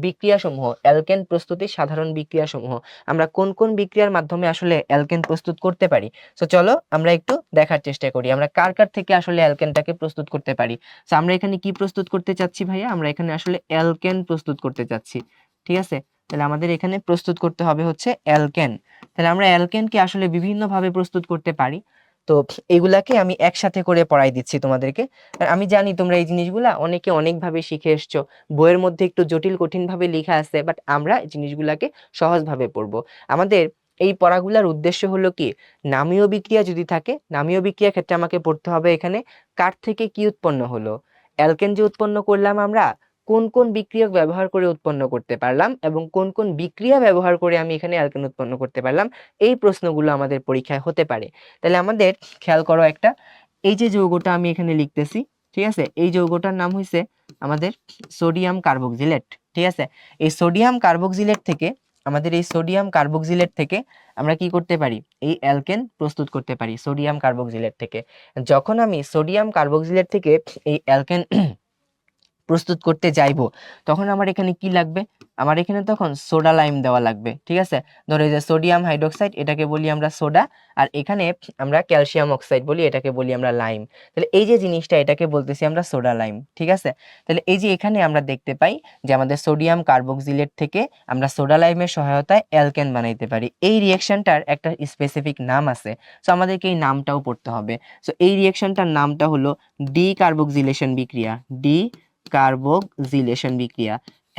A: বিক্রিয়া সমূহ, অ্যালকেন প্রস্তুতির সাধারণ বিক্রিয়া সমূহ, আমরা কোন কোন বিক্রিয়ার মাধ্যমে আসলে অ্যালকেন প্রস্তুত করতে পারি। সো চলো আমরা একটু দেখার চেষ্টা করি আমরা কার কার থেকে আসলে অ্যালকেনটাকে প্রস্তুত করতে পারি। সো আমরা এখানে কি প্রস্তুত করতে চাচ্ছি ভাইয়া? আমরা এখানে আসলে অ্যালকেন প্রস্তুত করতে চাচ্ছি, ঠিক আছে। তাহলে আমাদের এখানে প্রস্তুত করতে হবে হচ্ছে অ্যালকেন। তাহলে আমরা অ্যালকেনকে আসলে বিভিন্ন ভাবে প্রস্তুত করতে পারি। তো এগুলাকে আমি একসাথে করে পড়াই দিচ্ছি তোমাদেরকে। আর আমি জানি তোমরা এই জিনিসগুলা অনেকে অনেকভাবে শিখে এসছো, বইয়ের মধ্যে একটু জটিল কঠিন ভাবে লেখা আছে, বাট আমরা এই জিনিসগুলাকে সহজভাবে পড়বো। আমাদের এই পড়াগুলার উদ্দেশ্য হলো কি, নামীয় বিক্রিয়া যদি থাকে, নামীয় বিক্রিয়ার ক্ষেত্রে আমাকে পড়তে হবে এখানে কার থেকে কি উৎপন্ন হলো, অ্যালকেন যে উৎপন্ন করলাম আমরা কোন কোন বিক্রিয়ক ব্যবহার করে উৎপন্ন করতে পারলাম, এবং কোন কোন বিক্রিয়া ব্যবহার করে আমি এখানে অ্যালকেন উৎপন্ন করতে পারলাম। এই প্রশ্নগুলো আমাদের পরীক্ষায় হতে পারে। তাহলে আমাদের খেয়াল করো একটা, এই যে যৌগটা আমি এখানে লিখতেছি, ঠিক আছে, এই যৌগটার নাম হইছে আমাদের সোডিয়াম কার্বক্সিলেট, ঠিক আছে। এই সোডিয়াম কার্বক্সিলেট থেকে, আমাদের এই সোডিয়াম কার্বক্সিলেট থেকে আমরা কি করতে পারি, এই অ্যালকেন প্রস্তুত করতে পারি সোডিয়াম কার্বক্সিলেট থেকে। যখন আমি সোডিয়াম কার্বক্সিলেট থেকে এই অ্যালকেন প্রস্তুত করতে যাইবো, তখন আমার এখানে কি লাগবে, আমার এখানে তখন সোডা লাইম দেওয়া লাগবে, ঠিক আছে। ধরো এই যে সোডিয়াম হাইড্রোক্সাইড, এটাকে বলি আমরা সোডা, আর এখানে আমরা ক্যালসিয়াম অক্সাইড বলি, এটাকে বলি আমরা লাইম। তাহলে এই যে জিনিসটা, এটাকে বলতেছি আমরা সোডা লাইম, ঠিক আছে। তাহলে এই যে এখানে আমরা দেখতে পাই যে আমাদের সোডিয়াম কার্বক্সিলেট থেকে আমরা সোডা লাইমের সহায়তায় অ্যালকেন বানাইতে পারি। এই রিঅ্যাকশনটার একটা স্পেসিফিক নাম আছে, সো আমাদেরকে এই নামটাও পড়তে হবে। সো এই রিঅ্যাকশনটার নামটা হলো ডি কার্বক্সিলেশন বিক্রিয়া, ডি কার্বক্সিলেশন বিক্রিয়া।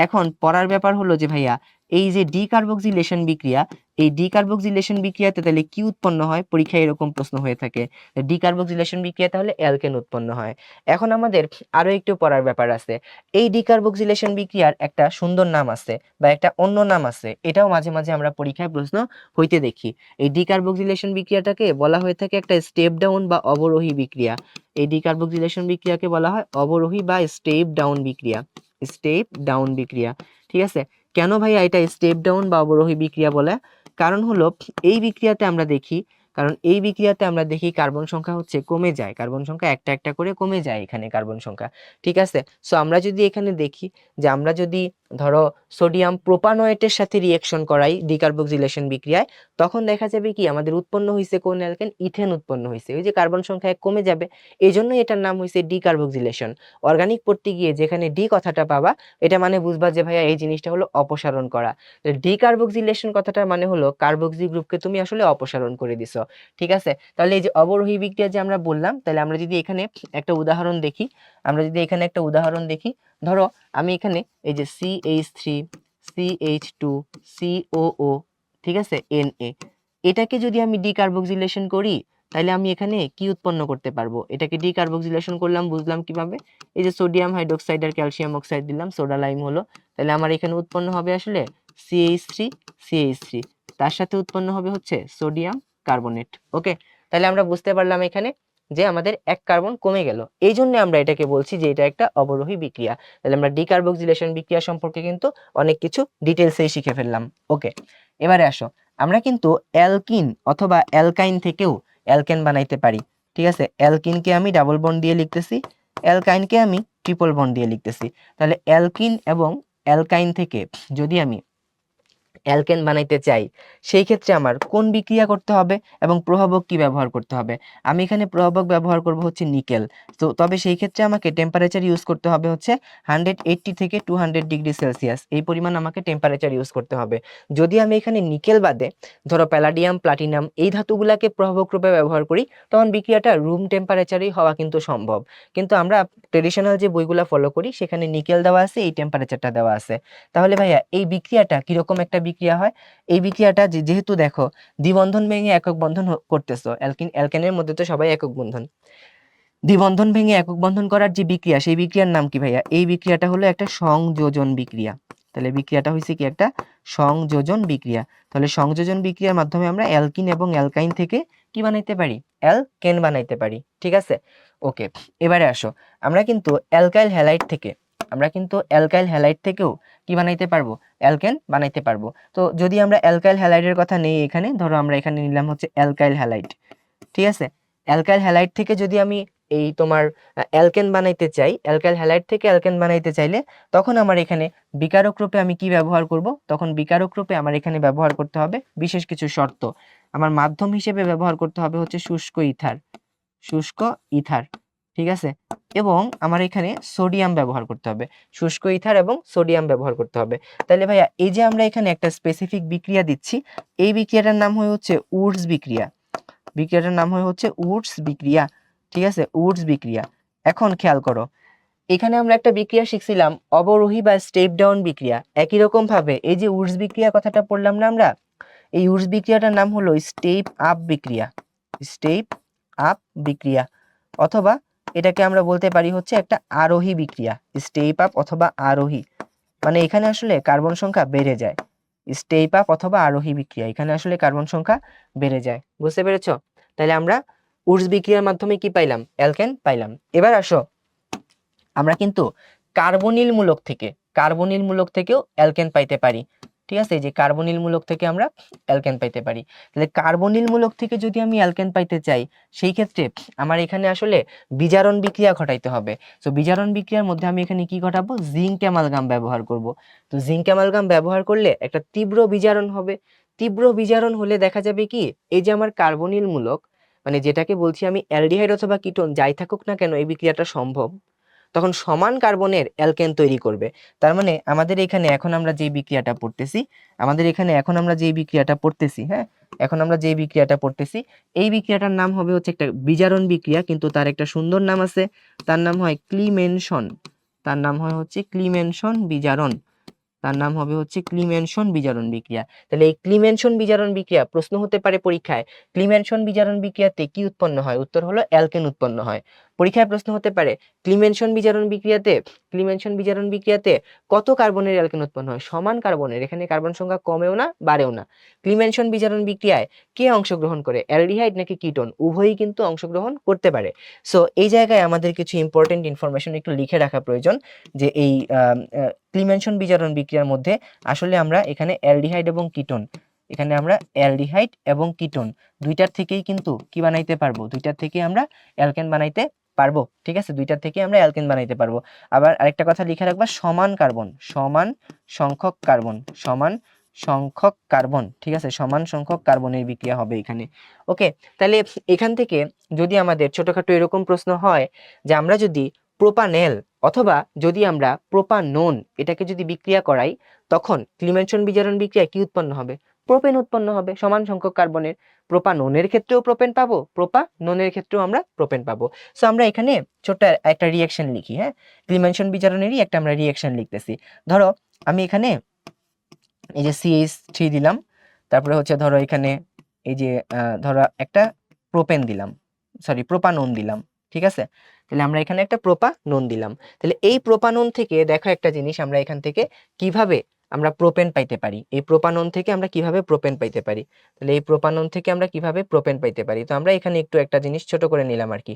A: এখন পড়ার ব্যাপার হলো যে ভাইয়া, এই যে ডিকার্বক্সিলেশন বিক্রিয়া, এই ডিকার্বক্সিলেশন বিক্রিয়াতে তাহলে কি উৎপন্ন হয়, পরীক্ষায় এরকম প্রশ্ন হয়ে থাকে, ডিকার্বক্সিলেশন বিক্রিয়া তাহলে অ্যালকেন উৎপন্ন হয়। এখন আমাদের আরো একটু পড়ার ব্যাপার আছে, এই ডিকার্বক্সিলেশন বিক্রিয়ার একটা সুন্দর নাম আছে বা একটা অন্য নাম আছে, এটাও মাঝে মাঝে আমরা পরীক্ষায় প্রশ্ন হইতে দেখি। এই ডিকার্বক্সিলেশন বিক্রিয়াটাকে বলা হয়ে থাকে একটা স্টেপ ডাউন বা অবরোহী বিক্রিয়া। এই ডিকার্বক্সিলেশন বিক্রিয়াকে বলা হয় অবরোহী বা স্টেপ ডাউন বিক্রিয়া, স্টেপ ডাউন বিক্রিয়া, ঠিক আছে। কেন ভাইয়া এটা স্টেপ ডাউন বা অবরোহী বিক্রিয়া বলে? কারণ হলো এই বিক্রিয়াতে আমরা দেখি, কারণ এই বিক্রিয়াতে আমরা দেখি কার্বন সংখ্যা হচ্ছে কমে যায়, কার্বন সংখ্যা একটা একটা করে কমে যায় এখানে কার্বন সংখ্যা, ঠিক আছে। সো আমরা যদি এখানে দেখি যে আমরা যদি ধরো সোডিয়াম প্রোপানয়েটের সাথে রিঅ্যাকশন করাই ডিকার্বক্সিলেশন বিক্রিয়ায়, তখন দেখা যাবে কি আমাদের উৎপন্ন হয়েছে কোন অ্যালকেন, ইথেন উৎপন্ন হয়েছে, ওই যে কার্বন সংখ্যা এক কমে যাবে, এই জন্য এটার নাম হয়েছে ডিকার্বক্সিলেশন। অর্গানিক পড়তে গিয়ে যেখানে ডি কথাটা পাবা, এটা মানে বুঝবা যে ভাইয়া এই জিনিসটা হলো অপসারণ করা। ডিকার্বক্সিলেশন কথাটার মানে হলো কার্বক্সি গ্রুপকে তুমি আসলে অপসারণ করে দিছো, ঠিক আছে। তাহলে এই যে অবরোহী বিক্রিয়া যে আমরা বললাম, তাহলে আমরা যদি এখানে একটা উদাহরণ দেখি, আমরা যদি এখানে একটা উদাহরণ দেখি, ধরো আমি এখানে এই যে CH3 CH2 COO, ঠিক আছে, Na, এটাকে যদি আমি ডিকার্বক্সিলেশন করি তাহলে আমি এখানে কি উৎপন্ন করতে পারবো, এটাকে ডিকার্বক্সিলেশন করলাম বুঝলাম কিভাবে, এই যে সোডিয়াম হাইড্রোক্সাইড আর ক্যালসিয়াম অক্সাইড দিলাম, সোডা লাইম হলো, তাহলে আমার এখানে উৎপন্ন হবে আসলে CH3 তার সাথে উৎপন্ন হবে হচ্ছে সোডিয়াম কার্বনেট। ওকে, তাহলে আমরা বুঝতে পারলাম এখানে যে আমাদের এক কার্বন কমে গেল, এই জন্য আমরা এটাকে বলছি যে এটা একটা অবরোহী বিক্রিয়া। তাহলে আমরা ডিকার্বক্সিলেশন বিক্রিয়া সম্পর্কে কিন্তু অনেক কিছু ডিটেলসেই শিখে ফেললাম। ওকে, এবারে আসো, আমরা কিন্তু অ্যালকিন অথবা অ্যালকাইন থেকেও অ্যালকেন বানাইতে পারি, ঠিক আছে। অ্যালকিনকে আমি ডাবল বন্ড দিয়ে লিখতেছি, অ্যালকাইনকে আমি ট্রিপল বন্ড দিয়ে লিখতেছি। তাহলে অ্যালকিন এবং অ্যালকাইন থেকে যদি আমি অ্যালকেন বানাইতে চাই, সেই ক্ষেত্রে আমার কোন বিক্রিয়া করতে হবে এবং প্রভাবক কি ব্যবহার করতে হবে? আমি এখানে প্রভাবক ব্যবহার করব হচ্ছে নিকেল। তো তবে সেই ক্ষেত্রে আমাকে টেম্পারেচার ইউজ করতে হবে হচ্ছে 180 থেকে 200 ডিগ্রি সেলসিয়াস, এই পরিমাণ আমাকে টেম্পারেচার ইউজ করতে হবে। যদি আমি এখানে নিকেল বাদে ধরো প্যালাডিয়াম, প্লাটিনাম এই ধাতুগুলাকে প্রভাবক রূপে ব্যবহার করি, তখন বিক্রিয়াটা রুম টেম্পারেচারেই হওয়া কিন্তু সম্ভব। কিন্তু আমরা ট্রেডিশনাল যে বইগুলা ফলো করি সেখানে নিকেল দেওয়া আছে, এই টেম্পারেচারটা দেওয়া আছে। তাহলে ভাইয়া এই বিক্রিয়াটা কিরকম একটা বিক্রিয়া হয়? এই বিক্রিয়াটা যেহেতু দেখো দ্বিবন্ধন ভেঙে একক বন্ধন করতেছো, অ্যালকেনের মধ্যে তো সবাই একক বন্ধন, দ্বিবন্ধন ভেঙে একক বন্ধন করার যে বিক্রিয়া, সেই বিক্রিয়ার নাম কি ভাইয়া? এই বিক্রিয়াটা হলো একটা সংযোজন বিক্রিয়া। তাহলে বিক্রিয়াটা হয়েছে কি? একটা সংযোজন বিক্রিয়া। তাহলে সংযোজন বিক্রিয়ার মাধ্যমে আমরা অ্যালকিন এবং অ্যালকাইন থেকে কি বানাইতে পারি? অ্যালকেন বানাইতে পারি। ঠিক আছে, ওকে। এবারে আসো, আমরা কিন্তু অ্যালকাইল হ্যালাইড থেকেও কি বানাইতে পারবো? অ্যালকেন বানাইতে পারবো। তো যদি আমরা অ্যালকাইল হ্যালাইডের কথা নেই, এখানে ধরো আমরা এখানে নিলাম হচ্ছে অ্যালকাইল হ্যালাইড। ঠিক আছে, অ্যালকাইল হ্যালাইড থেকে যদি আমি এই তোমার অ্যালকেন বানাইতে চাই, অ্যালকাইল হ্যালাইড থেকে অ্যালকেন বানাইতে চাইলে তখন আমার এখানে বিকারক রূপে আমি কি ব্যবহার করব? তখন বিকারক রূপে আমার এখানে ব্যবহার করতে হবে বিশেষ কিছু শর্ত। আমার মাধ্যম হিসেবে ব্যবহার করতে হবে হচ্ছে শুষ্ক ইথার। ঠিক আছে, এবং আমার এখানে সোডিয়াম ব্যবহার করতে হবে, শুষ্ক ইথার এবং সোডিয়াম ব্যবহার করতে হবে। তাহলে ভাইয়া এই যে আমরা এখানে একটা স্পেসিফিক বিক্রিয়া দিচ্ছি, এই বিক্রিয়াটার নাম হচ্ছে উডস বিক্রিয়া। বিক্রিয়াটার নাম হচ্ছে উডস বিক্রিয়া। ঠিক আছে, উডস বিক্রিয়া। এখন খেয়াল করো, এখানে আমরা একটা বিক্রিয়া শিখছিলাম অবরোহী বা স্টেপ ডাউন বিক্রিয়া। একই রকম ভাবে এই যে উডস বিক্রিয়া কথাটা পড়লাম না আমরা, এই উডস বিক্রিয়াটার নাম হলো স্টেপ আপ বিক্রিয়া। স্টেপ আপ বিক্রিয়া, অথবা এটাকে আমরা বলতে পারি হচ্ছে একটা আরোহী বিক্রিয়া। স্টেপ আপ অথবা আরোহী, মানে এখানে আসলে কার্বন সংখ্যা বেড়ে যায়। স্টেপ আপ অথবা আরোহী বিক্রিয়া, এখানে আসলে কার্বন সংখ্যা বেড়ে যায়। বুঝতে পেরেছো? তাহলে আমরা উডস বিক্রিয়ার মাধ্যমে কি পাইলাম? অ্যালকেন পাইলাম। এবার আসো, আমরা কিন্তু কার্বনিল মূলক থেকেও অ্যালকেন পাইতে পারি। ঠিক আছে, এই যে কার্বনিল মূলক থেকে আমরা অ্যালকেন পাইতে পারি। তাহলে কার্বনিল মূলক থেকে যদি আমি অ্যালকেন পাইতে চাই, সেই ক্ষেত্রে আমার এখানে আসলে বিজারণ বিক্রিয়া ঘটাইতে হবে। তো বিজারণ বিক্রিয়ার মধ্যে আমি এখানে কি ঘটাবো? জিঙ্ক অ্যামালগাম ব্যবহার করব। তো জিঙ্ক অ্যামালগাম ব্যবহার করলে একটা তীব্র বিজারণ হবে। তীব্র বিজারণ হলে দেখা যাবে কি, এই যে আমার কার্বনিল মূলক, মানে যেটাকে বলছি আমি অ্যালডিহাইড অথবা কিটোন যাই থাকুক না কেন, এই বিক্রিয়াটা সম্ভব, তখন সমান কার্বনের অ্যালকেন তৈরি করবে। তার মানে আমাদের এখানে এখন আমরা যে বিক্রিয়াটা পড়তেছি, হ্যাঁ, এখন আমরা যে বিক্রিয়াটা পড়তেছি, এই বিক্রিয়াটার নাম হবে হচ্ছে একটা বিজারণ বিক্রিয়া, কিন্তু তার একটা সুন্দর নাম আছে। তার নাম হয় ক্লিমেনশন। বিজারণ। তার নাম হবে হচ্ছে ক্লিমেনশন বিজারণ বিক্রিয়া। তাহলে এই ক্লিমেনশন বিজারণ বিক্রিয়া প্রশ্ন হতে পারে পরীক্ষায়, ক্লিমেনশন বিজারণ বিক্রিয়াতে কি উৎপন্ন হয়? উত্তর হলো অ্যালকেন উৎপন্ন হয়। পরীক্ষায় প্রশ্ন হতে পারে ক্লিমেনশন বিজারণ বিক্রিয়াতে কত কার্বনের অ্যালকেন উৎপন্ন হয়? সমান কার্বনের, এখানে কার্বন সংখ্যা কমেও না বাড়েও না। ক্লিমেনশন বিজারণ বিক্রিয়ায় কে অংশগ্রহণ করে? অ্যালডিহাইড নাকি কিটোন? উভয়ই কিন্তু অংশগ্রহণ করতে পারে। সো এই জায়গায় আমাদের কিছু ইম্পর্টেন্ট ইনফরমেশন একটু লিখে রাখা প্রয়োজন, যে এই ক্লিমেনশন বিজারণ বিক্রিয়ার মধ্যে আসলে আমরা এখানে অ্যালডিহাইড এবং কিটোন দুইটার থেকেই কিন্তু কি বানাইতে পারবো? দুইটার থেকে আমরা অ্যালকেন বানাইতে পারবো। ঠিক আছে, দুইটার থেকে আমরা অ্যালকেন বানাইতে পারবো। আবার আরেকটা কথা লিখে রাখবা, সমান সংখ্যক কার্বন। ঠিক আছে, সমান সংখ্যক কার্বনের বিক্রিয়া হবে এখানে। ওকে, তাহলে এখান থেকে যদি আমাদের ছোটখাটো এরকম প্রশ্ন হয় যে আমরা যদি প্রোপানেল অথবা যদি আমরা প্রোপানন এটাকে যদি বিক্রিয়া করাই, তখন ক্লিমেনশন বিজারণ বিক্রিয়ায় কি উৎপন্ন হবে? প্রোপেন উৎপন্ন হবে সমান সংখ্যক কার্বনের। প্রোপাননের ক্ষেত্রেও প্রোপেন পাবো, প্রোপাননের ক্ষেত্রেও আমরা প্রোপেন পাবো। সো আমরা এখানে ছোট্ট একটা রিঅ্যাকশন লিখি। হ্যাঁ, ক্লিমেনশন বিজারণেরই একটা আমরা রিঅ্যাকশন লিখতেছি। ধরো আমি এখানে এই যে CH3 দিলাম, তারপরে হচ্ছে ধরো এখানে এই যে ধরো একটা প্রোপানন দিলাম। ঠিক আছে, তাহলে আমরা এখানে একটা প্রোপানন দিলাম। তাহলে এই প্রোপানন থেকে দেখো একটা জিনিস, আমরা এখান থেকে কিভাবে আমরা প্রোপেন পাইতে পারি? এই প্রোপানন থেকে আমরা কিভাবে প্রোপেন পাইতে পারি? তাহলে এই প্রোপানন থেকে আমরা কিভাবে প্রোপেন পাইতে পারি? তো আমরা এখানে একটু একটা জিনিস ছোট করে নিলাম আর কি।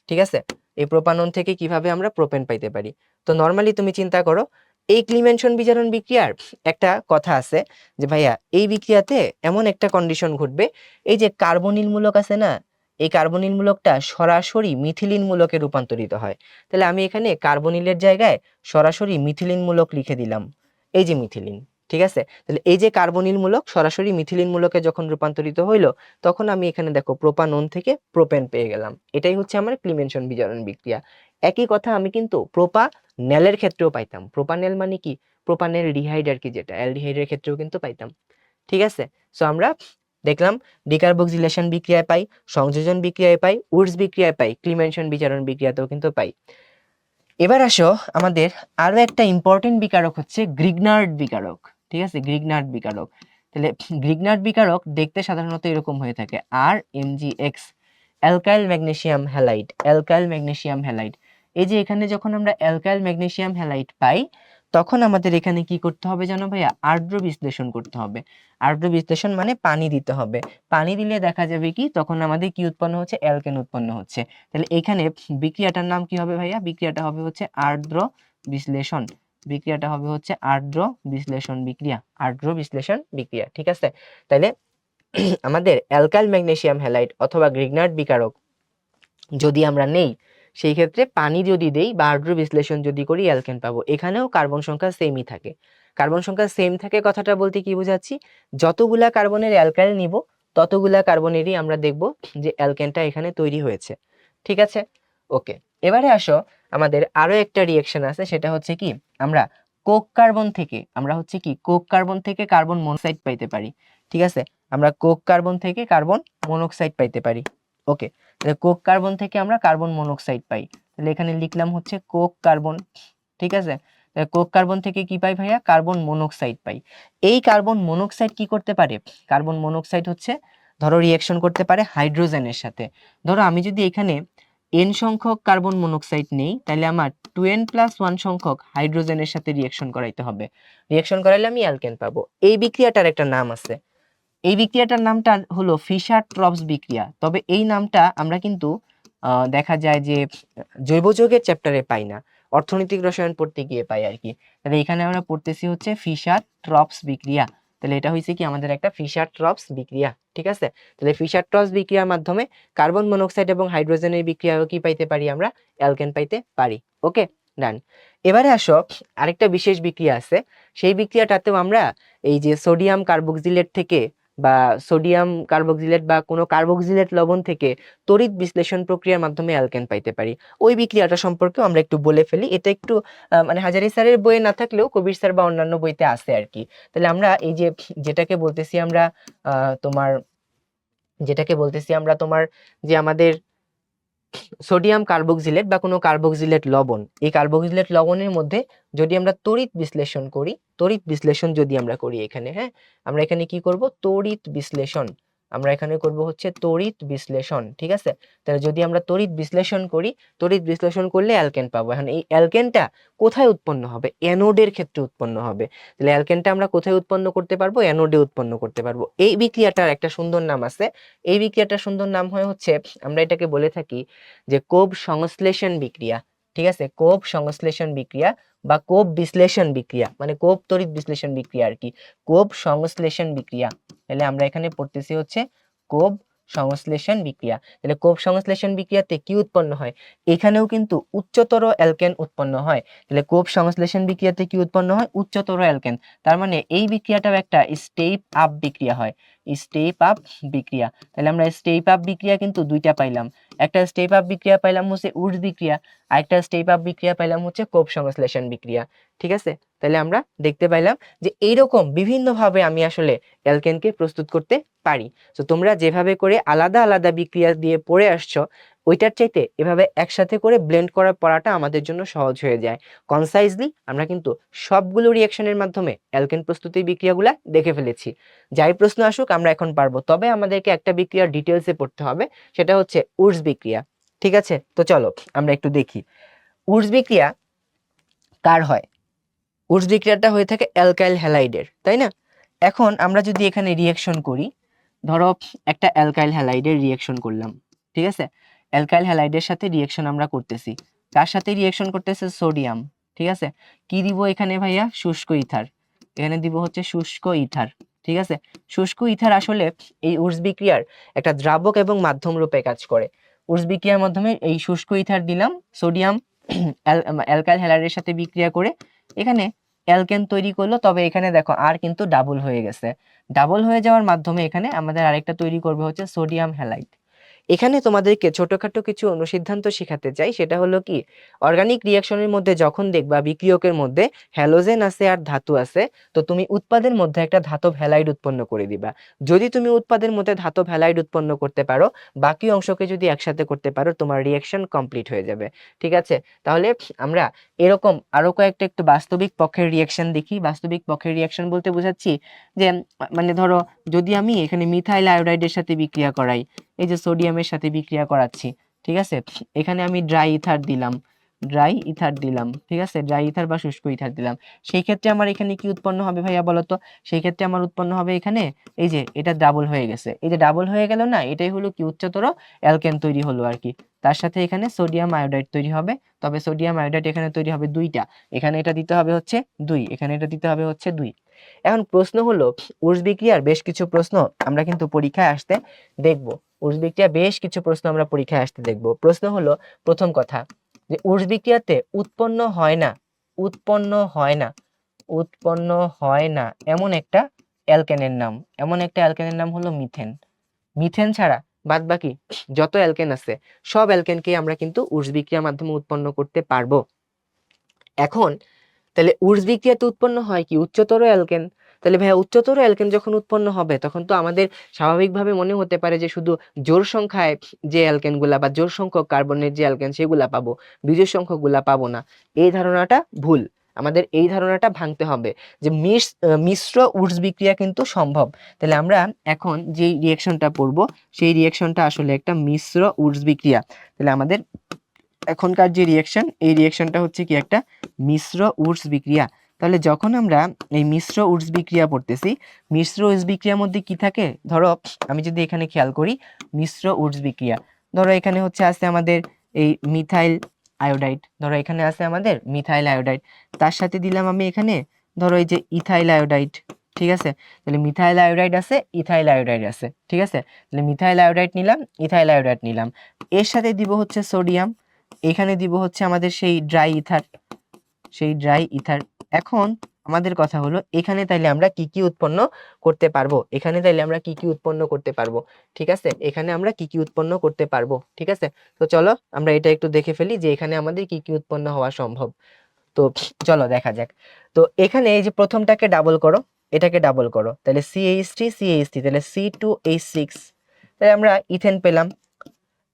A: ঠিক আছে, এই প্রোপানন থেকে কিভাবে আমরা প্রোপেন পাইতে পারি? তো নর্মালি তুমি চিন্তা করো, এই ক্লিমেনশন বিজারণ বিক্রিয়ার একটা কথা আছে যে ভাইয়া এই বিক্রিয়াতে এমন একটা কন্ডিশন ঘটবে, এই যে কার্বনিল মূলক আছে না, এই কার্বনিল মূলকটা সরাসরি মিথিলিন মূলকে রূপান্তরিত হয়। তাহলে আমি এখানে কার্বনিলের জায়গায় সরাসরি মিথিলিন মূলক লিখে দিলাম, এই যে মিথিলিন। ঠিক আছে, তাহলে এই যে কার্বনিল মূলক সরাসরি মিথিলিন মূলকে যখন রূপান্তরিত হইলো তখন আমি এখানে দেখো প্রোপানন থেকে প্রোপেন পেয়ে গেলাম। এটাই হচ্ছে আমার ক্লিমেনশন বিজারণ বিক্রিয়া। একই কথা আমি কিন্তু প্রোপানেলের ক্ষেত্রেও পাইতাম। প্রোপানেল মানে কি, প্রোপানেল ডিহাইড আর কি, যেটা অ্যালডিহাইডের ক্ষেত্রেও কিন্তু পাইতাম। ঠিক আছে, সো আমরা দেখলাম ডিকার্বক্সিলেশন বিক্রিয়ায় পাই, সংযোজন বিক্রিয়ায় পাই, উডস বিক্রিয়ায় পাই, ক্লিমেনশন বিজারণ বিক্রিয়াতেও কিন্তু পাই। এবার আসো আমাদের আরো একটা ইম্পর্টেন্ট বিকারক হচ্ছে গ্রিগনার্ড বিকারক। ঠিক আছে, গ্রিগনার্ড বিকারক। তাহলে গ্রিগনার্ড বিকারক দেখতে সাধারণত এরকম হয়ে থাকে, RMgX, alkyl magnesium halide, alkyl magnesium halide. এই যে এখানে যখন আমরা অ্যালকাইল ম্যাগনেসিয়াম হ্যালাইড পাই তখন আমাদের এখানে কি করতে হবে জানো ভাইয়া, আর্দ্র বিশ্লেষণ করতে হবে। আর্দ্র বিশ্লেষণ মানে পানি দিতে হবে। পানি দিলে দেখা যাবে কি, তখন আমাদের কি উৎপন্ন হচ্ছে, অ্যালকেন উৎপন্ন হচ্ছে। তাহলে এখানে বিক্রিয়াটার নাম কি হবে ভাইয়া, বিক্রিয়াটা হবে হচ্ছে আর্দ্র বিশ্লেষণ। বিক্রিয়াটা হবে হচ্ছে আর্দ্র বিশ্লেষণ বিক্রিয়া, আর্দ্র বিশ্লেষণ বিক্রিয়া। ঠিক আছে, তাহলে আমাদের অ্যালকাইল ম্যাগনেসিয়াম হ্যালাইড অথবা গ্রিগনার্ড বিকারক যদি আমরা নেই, সেই ক্ষেত্রে পানি যদি দেই বা আর্দ্র বিশ্লেষণ যদি করি অ্যালকেন পাবো। এখানেও কার্বন সংখ্যা সেমই থাকে। কার্বন সংখ্যা সেম থাকে কথাটা বলতে কি বোঝাচ্ছি, যতগুলা কার্বনের অ্যালকাইল নিব ততগুলা কার্বনেরই আমরা দেখব যে অ্যালকেনটা এখানে তৈরি হয়েছে। ঠিক আছে, ওকে। এবারে আসো আমাদের আরো একটা রিঅ্যাকশন আছে, সেটা হচ্ছে কি, আমরা কোক কার্বন থেকে আমরা হচ্ছে কি কোক কার্বন থেকে কার্বন মনোক্সাইড পাইতে পারি। ঠিক আছে, আমরা কোক কার্বন থেকে কার্বন মনোক্সাইড পাইতে পারি। ওকে, তাহলে কোক কার্বন থেকে আমরা কার্বন মনোক্সাইড পাই। তাহলে এখানে লিখলাম হচ্ছে কোক কার্বন। ঠিক আছে, তাহলে কোক কার্বন থেকে কি পাই ভাইয়া, কার্বন মনোক্সাইড পাই। এই কার্বন মনোক্সাইড কি করতে পারে, কার্বন মনোক্সাইড হচ্ছে ধরো রিঅ্যাকশন করতে পারে হাইড্রোজেনের সাথে। ধরো আমি যদি এখানে n সংখ্যক কার্বন মনোক্সাইড নেই, তাহলে আমার 2n+1 সংখ্যক হাইড্রোজেনের সাথে রিঅ্যাকশন করাইতে হবে। রিঅ্যাকশন করাইলে আমি অ্যালকেন পাবো। এই বিক্রিয়াটার একটা নাম আছে, এই বিক্রিয়াটার নামটা হলো ফিশার ট্রপস বিক্রিয়া। তবে এই নামটা আমরা কিন্তু দেখা যায় যে জৈব যৌগের চ্যাপ্টারে পাই না, অর্থনৈতিক রসায়ন পড়তে গিয়ে পাই আর কি। তাহলে এখানে আমরা পড়তেছি হচ্ছে ফিশার ট্রপস বিক্রিয়া। তাহলে এটা হয়েছে কি আমাদের একটা ফিশার ট্রপস বিক্রিয়া। ঠিক আছে, তাহলে ফিশার ট্রপস বিক্রিয়ার মাধ্যমে কার্বন মনোক্সাইড এবং হাইড্রোজেনের বিক্রিয়াও কি পাইতে পারি, আমরা অ্যালকেন পাইতে পারি। ওকে, ডান। এবারে আসো আরেকটা বিশেষ বিক্রিয়া আছে, সেই বিক্রিয়াটাতেও আমরা এই যে সোডিয়াম কার্বক্সিলেট থেকে বা সোডিয়াম কার্বক্সিলেট বা কোনো কার্বক্সিলেট লবণ থেকে তড়িৎ বিশ্লেষণ প্রক্রিয়ার মাধ্যমে অ্যালকেন পাইতে পারি। ওই বিক্রিয়াটা সম্পর্কে আমরা একটু বলে ফেলি। এটা একটু মানে হাজারি স্যারের বইয়ে না থাকলেও কবির স্যার বা অন্যান্য বইতে আছে আর কি। তাহলে আমরা এই যে যেটাকে বলতেছি আমরা তোমার যে আমাদের সোডিয়াম কার্বক্সিলেট বা কোনো কার্বক্সিলেট লবণ, এই কার্বক্সিলেট লবণের মধ্যে যদি আমরা তড়িৎ বিশ্লেষণ করি, তড়িৎ বিশ্লেষণ যদি আমরা করি এখানে, হ্যাঁ, আমরা এখানে কি করব, তড়িৎ বিশ্লেষণ, আমরা এখানে করব হচ্ছে তড়িৎ বিশ্লেষণ। ঠিক আছে, তাহলে যদি আমরা তড়িৎ বিশ্লেষণ করি, তড়িৎ বিশ্লেষণ করলে অ্যালকেন পাবো। এখন এই অ্যালকেনটা কোথায় উৎপন্ন হবে, অ্যানোডের ক্ষেত্রে উৎপন্ন হবে। তাহলে অ্যালকেনটা আমরা কোথায় উৎপন্ন করতে পারবো, অ্যানোডে উৎপন্ন করতে পারবো। এই বিক্রিয়াটার একটা সুন্দর নাম আছে, এই বিক্রিয়াটার সুন্দর নাম হয় হচ্ছে, আমরা এটাকে বলে থাকি যে কোব সংশ্লেষণ বিক্রিয়া। ঠিক আছে, কোব সংশ্লেষণ বিক্রিয়া বা কোব বিশ্লেষণ বিক্রিয়া, মানে কোব তড়িৎ বিশ্লেষণ বিক্রিয়া আর কি, কোব সংশ্লেষণ বিক্রিয়া। তাহলে আমরা এখানে পড়তেছি হচ্ছে কোব সংশ্লেষণ বিক্রিয়া। তাহলে কোব সংশ্লেষণ বিক্রিয়াতে কি উৎপন্ন হয়, এখানেও কিন্তু উচ্চতর অ্যালকেন উৎপন্ন হয়। তাহলে কোব সংশ্লেষণ বিক্রিয়াতে কি উৎপন্ন হয়, উচ্চতর অ্যালকেন। তার মানে এই বিক্রিয়াটাও একটা স্টেপ আপ বিক্রিয়া হয়, স্টেপ আপ বিক্রিয়া। তাহলে আমরা স্টেপ আপ বিক্রিয়া কিন্তু দুইটা পাইলাম, একটা স্টেপ আপ বিক্রিয়া পাইলাম হচ্ছে উডস বিক্রিয়া, আর একটা স্টেপ আপ বিক্রিয়া পাইলাম হচ্ছে কোব সংশ্লেষণ বিক্রিয়া। ঠিক আছে, তাহলে আমরা দেখতে পাইলাম যে এইরকম বিভিন্ন ভাবে আমি আসলে অ্যালকেনকে প্রস্তুত করতে পারি। তো তোমরা যেভাবে করে আলাদা আলাদা বিক্রিয়া দিয়ে পড়ে আসছো, ওইটার চাইতে এভাবে একসাথে করে ব্লেন্ড করার পড়াটা আমাদের জন্য সহজ হয়ে যায়। কনসাইজলি আমরা কিন্তু সবগুলো রিঅ্যাকশনের মাধ্যমে অ্যালকেন প্রস্তুতির বিক্রিয়াগুলা দেখে ফেলেছি। যাই প্রশ্ন আসুক আমরা এখন পারবো, তবে আমাদেরকে একটা বিক্রিয়ার ডিটেলসে পড়তে হবে, সেটা হচ্ছে উডস বিক্রিয়া। ঠিক আছে, তো চলো আমরা একটু দেখি উডস বিক্রিয়া কার হয়। উডস বিক্রিয়াটা হয়ে থাকে অ্যালকাইল হ্যালাইডের, তাই না? এখন আমরা যদি এখানে রিঅ্যাকশন করি, ধরো একটা অ্যালকাইল হ্যালাইডের রিঅ্যাকশন করলাম। ঠিক আছে, অ্যালকাইল হ্যালাইডের সাথে রিঅ্যাকশন আমরা করতেছি, তার সাথে রিঅ্যাকশন করতেছে সোডিয়াম। ঠিক আছে, কি দিব এখানে ভাইয়া, শুষ্ক ইথার। এখানে দিব হচ্ছে শুষ্ক ইথার। ঠিক আছে, শুষ্ক ইথার আসলে এই উডস বিক্রিয়ার একটা দ্রাবক এবং মাধ্যম রূপে কাজ করে। উডস বিক্রিয়ার মাধ্যমে এই শুষ্ক ইথার দিলাম, সোডিয়াম অ্যালকাইল হ্যালাইডের সাথে বিক্রিয়া করে এখানে অ্যালকেন তৈরি করলো, তবে এখানে দেখো আর কিন্তু ডাবল হয়ে গেছে। ডাবল হয়ে যাওয়ার মাধ্যমে এখানে আমাদের আরেকটা তৈরি করবে হচ্ছে সোডিয়াম হ্যালাইড। এখানে তোমাদেরকে ছোটখাটো কিছু অনুসিদ্ধান্ত শেখাতে চাই, সেটা হলো কি, অর্গানিক রিয়াকশনের মধ্যে যখন দেখবা বিক্রিয়কের মধ্যে হ্যালোজেন আছে আর ধাতু আছে, তো তুমি উৎপাদের মধ্যে একটা ধাতব হ্যালাইড উৎপন্ন করে দিবা। যদি তুমি উৎপাদের মধ্যে ধাতব হ্যালাইড উৎপন্ন করতে পারো, বাকি অংশকে যদি একসাথে করতে পারো, তোমার রিয়াকশন কমপ্লিট হয়ে যাবে। ঠিক আছে, তাহলে আমরা এরকম আরো কয়েকটা একটু বাস্তবিক পক্ষের রিয়াকশন দেখি। বাস্তবিক পক্ষের রিয়াকশন বলতে বোঝাচ্ছি যে মানে ধরো যদি আমি এখানে মিথাইল আয়োডাইডের সাথে বিক্রিয়া করাই, এই যে সোডিয়ামের সাথে বিক্রিয়া করাচ্ছি, ঠিক আছে, এখানে আমি ড্রাই ইথার দিলাম, ঠিক আছে, ড্রাই ইথার বা শুষ্ক ইথার দিলাম, সেই ক্ষেত্রে আমার এখানে কি উৎপন্ন হবে ভাইয়া বলতো? সেই ক্ষেত্রে আমার উৎপন্ন হবে এখানে এই যে এটা ডাবল হয়ে গেছে, এই যে ডাবল হয়ে গেল না, এটাই হলো কি উচ্চতর অ্যালকেন তৈরি হলো আর কি। তার সাথে এখানে সোডিয়াম আয়োডাইড তৈরি হবে, তবে সোডিয়াম আয়োডাইড এখানে তৈরি হবে দুইটা, এখানে এটা দিতে হবে হচ্ছে 2, এখানে এটা দিতে হবে হচ্ছে 2। এখন প্রশ্ন হলো, উর্স বিক্রিয়ার বেশ কিছু প্রশ্ন আমরা কিন্তু পরীক্ষায় আসতে দেখব। উর্স বিক্রিয়া বেশ কিছু প্রশ্ন আমরা পরীক্ষায় আসতে দেখব। প্রশ্ন হলো, প্রথম কথা যে উর্স বিক্রিয়াতে উৎপন্ন হয় না, উৎপন্ন হয় না, উৎপন্ন হয় না এমন একটা অ্যালকেনের নাম, এমন একটা অ্যালকেনের নাম হলো মিথেন। মিথেন ছাড়া বাদ বাকি যত অ্যালকেন আছে, সব অ্যালকেনকে আমরা কিন্তু উর্স বিক্রিয়ার মাধ্যমে উৎপন্ন করতে পারবো। এখন তাহলে উর্স বিক্রিয়াতে উৎপন্ন হয় কি উচ্চতর অ্যালকেন। তাহলে ভাইয়া উচ্চতর অ্যালকেন যখন উৎপন্ন হবে, তখন তো আমাদের স্বাভাবিকভাবে মনে হতে পারে যে শুধু জোড় সংখ্যায় যে অ্যালকেন গুলা বা জোড় সংখ্যক কার্বনের যে অ্যালকেন সেগুলা পাবো, বিজোড় সংখ্যক গুলা পাবো না। এই ধারণাটা ভুল, আমাদের এই ধারণাটা ভাঙতে হবে যে মিশ্র উর্স বিক্রিয়া কিন্তু সম্ভব। তাহলে আমরা এখন যে রিঅ্যাকশনটা পড়ব, সেই রিঅ্যাকশনটা আসলে একটা মিশ্র উর্স বিক্রিয়া। তাহলে আমাদের এখনকার যে রিঅ্যাকশন, এই রিঅ্যাকশনটা হচ্ছে কি একটা মিশ্র উর্স বিক্রিয়া। তাহলে যখন আমরা এই মিশ্র উর্স বিক্রিয়া পড়তেছি, মিশ্র উর্স বিক্রিয়ার মধ্যে কি থাকে, ধরো আমি যদি এখানে খেয়াল করি মিশ্র উর্স বিক্রিয়া, ধরো এখানে হচ্ছে আছে আমাদের এই মিথাইল আয়োডাইড, ধরো এখানে আছে আমাদের মিথাইল আয়োডাইড, তার সাথে দিলাম আমি এখানে ধরো এই যে ইথাইল আয়োডাইড। ঠিক আছে, তাহলে মিথাইল আয়োডাইড আছে, ইথাইল আয়োডাইড আছে। ঠিক আছে, তাহলে মিথাইল আয়োডাইড নিলাম, ইথাইল আয়োডাইড নিলাম, এর সাথে দিব হচ্ছে সোডিয়াম, এখানে দিব হচ্ছে আমাদের সেই ড্রাই ইথার, সেই ড্রাই ইথার। এখন আমাদের কথা হলো এখানে তাইলে আমরা কি কি উৎপন্ন করতে পারবো, এখানে তাইলে আমরা কি কি উৎপন্ন করতে পারবো। ঠিক আছে, এখানে আমরা কি কি উৎপন্ন করতে পারবো। ঠিক আছে, তো চলো আমরা এটা একটু দেখে ফেলি যে এখানে আমাদের কি কি উৎপন্ন হওয়া সম্ভব। তো চলো দেখা যাক। তো এখানে এই যে প্রথমটাকে ডাবল করো, এটাকে ডাবল করো, তাহলে CH3 তাহলে C2H6, তাহলে আমরা ইথেন পেলাম।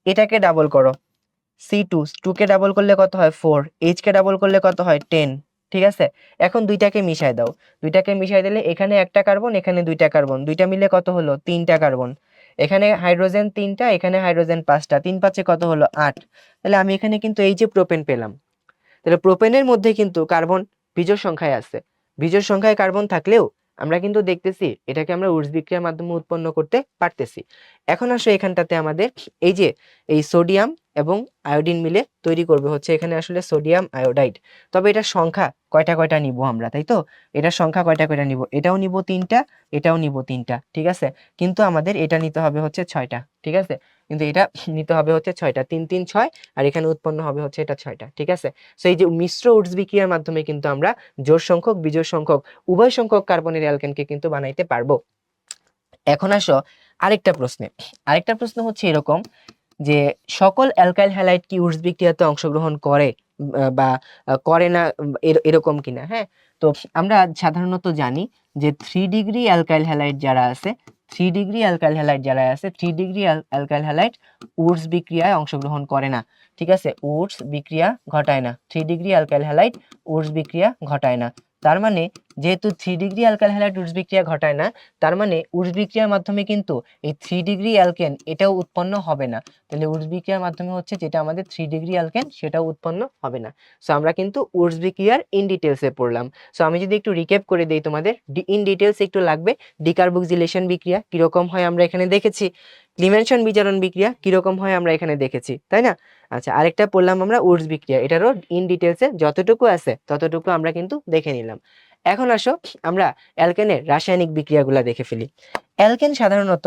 A: এটাকে ডাবল করো, C2 কে ডাবল করলে কত হয় 4, H কে ডাবল করলে কত হয় 10। ঠিক আছে, এখন দুইটাকে মিশাই দাও, দুইটাকে মিশাই দিলে এখানে একটা কার্বন, এখানে দুইটা কার্বন, দুইটা মিলে কত হলো 3টা কার্বন, এখানে হাইড্রোজেন 3টা, এখানে হাইড্রোজেন 5টা, 3 5 কত হলো 8। তাহলে আমি এখানে কিন্তু এই যে প্রোপেন পেলাম, তাহলে প্রোপেনের মধ্যে কিন্তু কার্বন বিজোড় সংখ্যায় আছে, বিজোড় সংখ্যায় কার্বন থাকলেও আমরা কিন্তু দেখতেছি এটাকে আমরা উর্স বিক্রিয়ার মাধ্যমে উৎপন্ন করতে পারতেছি। এখন আসলে এখানটাতে আমাদের এই যে এই সোডিয়াম এবং আয়োডিন মিলে তৈরি করবে হচ্ছে এখানে আসলে সোডিয়াম আয়োডাইড। তবে এটার সংখ্যা কয়টা কয়টা নিব আমরা, তাই তো? এটার সংখ্যা কয়টা কয়টা নিব, এটাও নিব 3টা, এটাও নিব 3টা। ঠিক আছে, কিন্তু আমাদের এটা নিতে হবে হচ্ছে 6টা। ঠিক আছে, কিন্তু এটা নিতে হবে হচ্ছে 6টা, 3 3 6, আর এখানে উৎপন্ন হবে হচ্ছে এটা 6টা। ঠিক আছে, সো এই যে মিশ্র উর্স বিক্রিয়ার মাধ্যমে কিন্তু আমরা জোড় সংখ্যক বিজোড় সংখ্যক উভয় সংখ্যক কার্বনের অ্যালকেনকে কিন্তু বানাইতে পারবো। এখন আসো আরেকটা প্রশ্নে, আরেকটা প্রশ্ন হচ্ছে এরকম যে সকল অ্যালকাইল হ্যালাইড কি উর্স বিক্রিয়াতে অংশগ্রহণ করে বা করে না, এরকম কিনা। হ্যাঁ, তো আমরা সাধারণত জানি যে 3 ডিগ্রি অ্যালকাইল হ্যালাইড যারা আছে, 3 ডিগ্রি অ্যালকাইল হ্যালাইড যারা আছে, 3 ডিগ্রি অ্যালকাইল হ্যালাইড উর্স বিক্রিয়ায় অংশগ্রহণ করে না। ঠিক আছে, উর্স বিক্রিয়া ঘটায় না, 3 ডিগ্রি অ্যালকাইল হ্যালাইড উর্স বিক্রিয়া ঘটায় না। তার মানে যেহেতু 3 ডিগ্রি অ্যালকাইল হ্যালাইড উর্স বিক্রিয়া ঘটায় না, তার মানে উর্স বিক্রিয়ার মাধ্যমে কিন্তু এই 3 ডিগ্রি অ্যালকেন এটাও উৎপন্ন হবে না। তাহলে উর্স বিক্রিয়ার মাধ্যমে হচ্ছে যেটা আমাদের 3 ডিগ্রি অ্যালকেন সেটাও উৎপন্ন হবে না। সো আমরা কিন্তু উর্স বিক্রিয়ার ইন ডিটেলসে পড়লাম। সো আমি যদি একটু রিক্যাপ করে দেই তোমাদের, ইন ডিটেলস একটু লাগবে। ডিকার্বক্সিলেশন বিক্রিয়া কিরকম হয় আমরা এখানে দেখেছি, ক্লিমেনশন বিজারণ বিক্রিয়া কিরকম হয় আমরা এখানে দেখেছি, তাই না? আচ্ছা, আরেকটা পড়লাম আমরা উর্স বিক্রিয়া, এটারও ইন ডিটেলসে যতটুকু আছে ততটুকু আমরা কিন্তু দেখে নিলাম। এখন আসো আমরা অ্যালকেনের রাসায়নিক বিক্রিয়াগুলো দেখে ফেলি। অ্যালকেন সাধারণত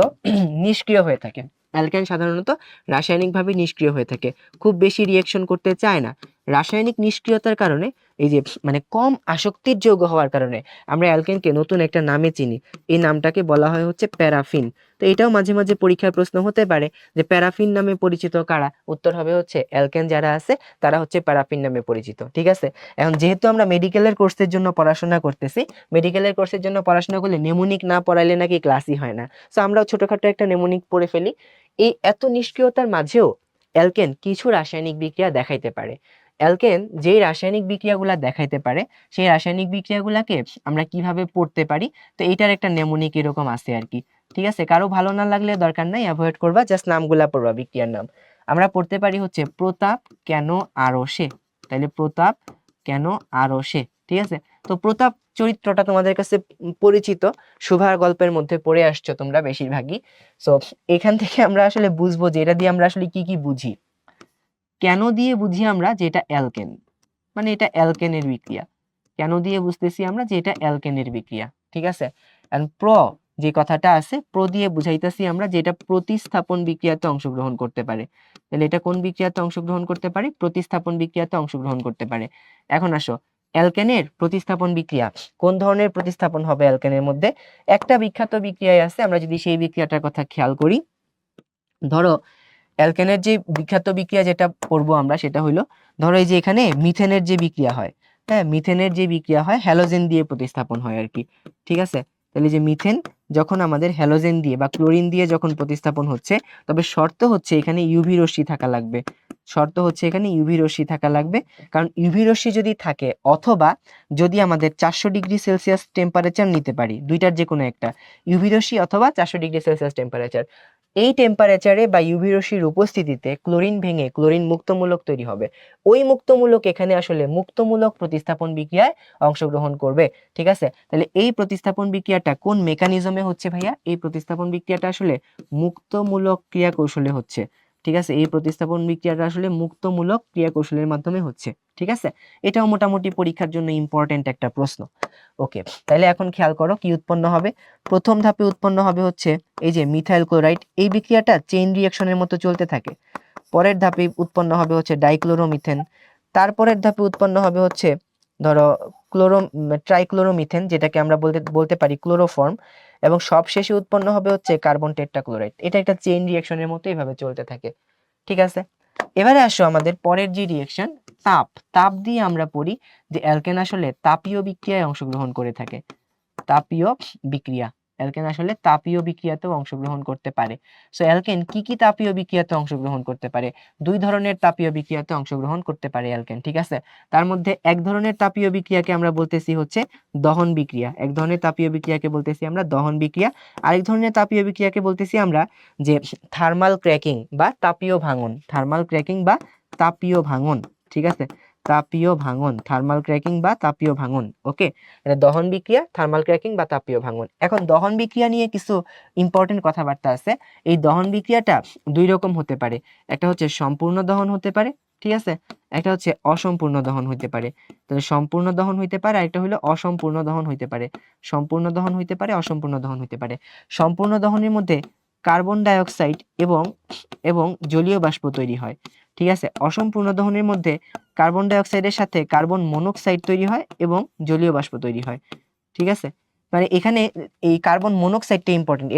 A: নিষ্ক্রিয় হয়ে থাকে, অ্যালকেন সাধারণত রাসায়নিকভাবে নিষ্ক্রিয় হয়ে থাকে, খুব বেশি রিঅ্যাকশন করতে চায় না। রাসায়নিক নিষ্ক্রিয়তার কারণে এই যে মানে কম আসক্তির যৌগ হওয়ার কারণে আমরা অ্যালকেনকে নতুন একটা নামে চিনি। এই নামটাকে বলা হয় হচ্ছে প্যারাফিন। তো এটাও মাঝে মাঝে পরীক্ষার প্রশ্ন হতে পারে যে প্যারাফিন নামে পরিচিত কারা? উত্তর হবে হচ্ছে অ্যালকেন যারা আছে তারা হচ্ছে প্যারাফিন নামে পরিচিত। ঠিক আছে, এখন যেহেতু আমরা মেডিকেলের কোর্সের জন্য পড়াশোনা করতেছি, মেডিকেলের কোর্সের জন্য পড়াশোনা করলে নেমোনিক না পড়াইলে নাকি ক্লাসই হয় না। সো আমরাও ছোটখাটো একটা নেমোনিক পড়ে ফেলি। এই এত নিষ্ক্রিয়তার মাঝেও অ্যালকেন কিছু রাসায়নিক বিক্রিয়া দেখাইতে পারে। অ্যালকেন যেই রাসায়নিক বিক্রিয়াগুলা দেখাইতে পারে সেই রাসায়নিক বিক্রিয়াগুলাকে আমরা কিভাবে পড়তে পারি, তো এইটার একটা নেমোনিক এরকম আছে আর কি। ঠিক আছে, কারো ভালো না লাগলে দরকার নাই, অ্যাভয়েড করবা, জাস্ট নামগুলা পড়বা, বিক্রিয়ার নাম। আমরা পড়তে পারি হচ্ছে প্রতাপ কেন আরশে, তাইলে প্রতাপ কেন আরশে। ঠিক আছে, তো প্রতাপ চরিত্রটা তোমাদের কাছে পরিচিত, সুভার গল্পের মধ্যে পড়ে আসছো তোমরা বেশিরভাগই। সো এখান থেকে আমরা আসলে বুঝবো যে এটা দিয়ে আমরা আসলে কি কি বুঝি। কেন দিয়ে বুঝি আমরা যে এটা অ্যালকেন, মানে এটা অ্যালকেনের বিক্রিয়া। কেন দিয়ে বুঝতেছি আমরা যে এটা অ্যালকেনের বিক্রিয়া। ঠিক আছে, এন্ড যে কথাটা আছে, দিয়ে বুঝাইতেছি আমরা যে এটা প্রতিস্থাপন বিক্রিয়াতে অংশগ্রহণ করতে পারে। তাহলে এটা কোন বিক্রিয়াতে অংশগ্রহণ করতে পারে? প্রতিস্থাপন বিক্রিয়াতে অংশগ্রহণ করতে পারে। এখন আসো, অ্যালকেনের প্রতিস্থাপন বিক্রিয়া, কোন ধরনের প্রতিস্থাপন হবে অ্যালকেনের মধ্যে? একটা বিখ্যাত বিক্রিয়ায় আছে, আমরা যদি সেই বিক্রিয়াটার কথা খেয়াল করি, ধরো অ্যালকেনের যে বিখ্যাত বিক্রিয়া যেটা পড়বো আমরা সেটা হলো, ধরো এই যে এখানে মিথেনের যে বিক্রিয়া হয়, হ্যাঁ, মিথেনের যে বিক্রিয়া হয় হ্যালোজেন দিয়ে প্রতিস্থাপন হয় আর কি। ঠিক আছে, তাহলে যে মিথেন যখন আমাদের হ্যালোজেন দিয়ে বা ক্লোরিন দিয়ে যখন প্রতিস্থাপন হচ্ছে, তবে শর্ত হচ্ছে এখানে ইউভি রশ্মি থাকা লাগবে। শর্ত হচ্ছে এখানে ইউভি রশ্মি থাকা লাগবে, কারণ ইউভি রশ্মি যদি থাকে, অথবা যদি আমাদের 400°C টেম্পারেচার নিতে পারি, দুইটার যে কোনো একটা, ইউভি রশ্মি অথবা 400°C টেম্পারেচার, এই টেম্পারেচারে বা ইউভি রশ্মির উপস্থিতিতে ক্লোরিন ভেঙে ক্লোরিন মুক্তমূলক তৈরি হবে। ওই মুক্তমূলক এখানে আসলে মুক্তমূলক প্রতিস্থাপন বিক্রিয়ায় অংশগ্রহণ করবে। ঠিক আছে, তাহলে এই প্রতিস্থাপন বিক্রিয়াটা কোন মেকানিজমে হচ্ছে ভাইয়া? এই প্রতিস্থাপন বিক্রিয়াটা আসলে মুক্তমূলক ক্রিয়া কৌশলে হচ্ছে। ঠিক আছে, এই প্রতিস্থাপন বিক্রিয়াটা আসলে মুক্তমূলক ক্রিয়া কৌশলের মাধ্যমে হচ্ছে। ঠিক আছে, এটাও মোটামুটি পরীক্ষার জন্য ইম্পর্টেন্ট একটা প্রশ্ন। ওকে, তাহলে এখন খেয়াল করো কি উৎপন্ন হবে। প্রথম ধাপে উৎপন্ন হবে হচ্ছে এই যে মিথাইল ক্লোরাইড, এই বিক্রিয়াটা চেইন রিঅ্যাকশনের মতো চলতে থাকে। পরের ধাপে উৎপন্ন হবে হচ্ছে ডাইক্লোরোমিথেন। তারপরের ধাপে উৎপন্ন হবে হচ্ছে ধরো ট্রাইক্লোরোমিথেন, যেটাকে আমরা বলতে বলতে পারি ক্লোরোফর্ম। এবং সবশেষে উৎপন্ন হবে হচ্ছে কার্বন টেট্রাক্লোরাইড। এটা একটা চেইন রিঅ্যাকশনের মতো এইভাবে চলতে থাকে। ঠিক আছে, এবারে আসো আমাদের পরের যে রিঅ্যাকশন, তাপ। তাপ দিয়ে আমরা পড়ি যে অ্যালকেন আসলে তাপীয় বিক্রিয়ায় অংশগ্রহণ করে থাকে। তাপীয় বিক্রিয়া, অ্যালকেন আসলে তাপীয় বিক্রিয়াতেও অংশগ্রহণ করতে পারে। সো অ্যালকেন কি কি তাপীয় বিক্রিয়াতে অংশগ্রহণ করতে পারে? দুই ধরনের তাপীয় বিক্রিয়াতে অংশগ্রহণ করতে পারে অ্যালকেন। ঠিক আছে, তার মধ্যে এক ধরনের তাপীয় বিক্রিয়াকে আমরা বলতেছি হচ্ছে দহন বিক্রিয়া। এক ধরনের তাপীয় বিক্রিয়াকে বলতেছি আমরা দহন বিক্রিয়া। আরেক ধরনের তাপীয় বিক্রিয়াকে বলতেছি আমরা যে থার্মাল ক্র্যাকিং বা তাপীয় ভাঙন। থার্মাল ক্র্যাকিং বা তাপীয় ভাঙন। ঠিক আছে, তাপীয় ভাঙন, থার্মাল ক্র্যাকিং বা তাপীয় ভাঙন। ওকে, এটা দহন বিক্রিয়া, থার্মাল ক্র্যাকিং বা তাপীয় ভাঙন। এখন দহন বিক্রিয়া নিয়ে কিছু ইম্পর্টেন্ট কথাবার্তা আছে। এই দহন বিক্রিয়াটা দুই রকম হতে পারে, একটা হচ্ছে সম্পূর্ণ দহন হতে পারে, ঠিক আছে, একটা হচ্ছে অসম্পূর্ণ দহন হইতে পারে। তাহলে সম্পূর্ণ দহন হইতে পারে, আর একটা হলো অসম্পূর্ণ দহন হইতে পারে। সম্পূর্ণ দহন হইতে পারে, অসম্পূর্ণ দহন হইতে পারে। সম্পূর্ণ দহনের মধ্যে কার্বন ডাই অক্সাইড এবং এবং জলীয় বাষ্প তৈরি হয়। ঠিক আছে, অসম্পূর্ণ দহনের মধ্যে কার্বন ডাই অক্সাইডের সাথে কার্বন মনোক্সাইড তৈরি হয় এবং জলীয় বাষ্প তৈরি হয়। ঠিক আছে, মানে এখানে এই কার্বন মনোক্সাইডটা ইম্পর্টেন্ট।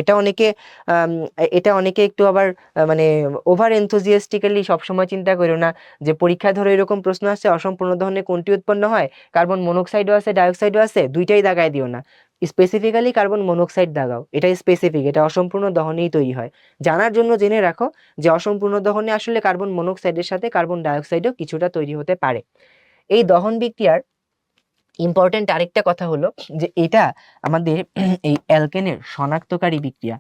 A: আম, এটা অনেকে একটু আবার মানে ওভার এনথুজিয়াস্টিক্যালি সবসময় চিন্তা করো না যে পরীক্ষায় ধরো এরকম প্রশ্ন আসছে অসম্পূর্ণ দহনে কোনটি উৎপন্ন হয়, কার্বন মনোক্সাইডও আছে ডাইঅক্সাইডও আছে, দুইটাই দাগায় দিও না। স্পেসিফিক্যালি কার্বন মনোক্সাইড দাগাও, এটা স্পেসিফিক, এটা অসম্পূর্ণ দহনেই তৈরি হয়। জানার জন্য জেনে রাখো যে অসম্পূর্ণ দহনে আসলে কার্বন মনোক্সাইডের সাথে কার্বন ডাইঅক্সাইডও কিছুটা তৈরি হতে পারে। এই দহন বিক্রিয়ার ইম্পর্টেন্ট আরেকটা কথা হলো যে এটা আমাদের এই অ্যালকেনের শনাক্তকারী বিক্রিয়া।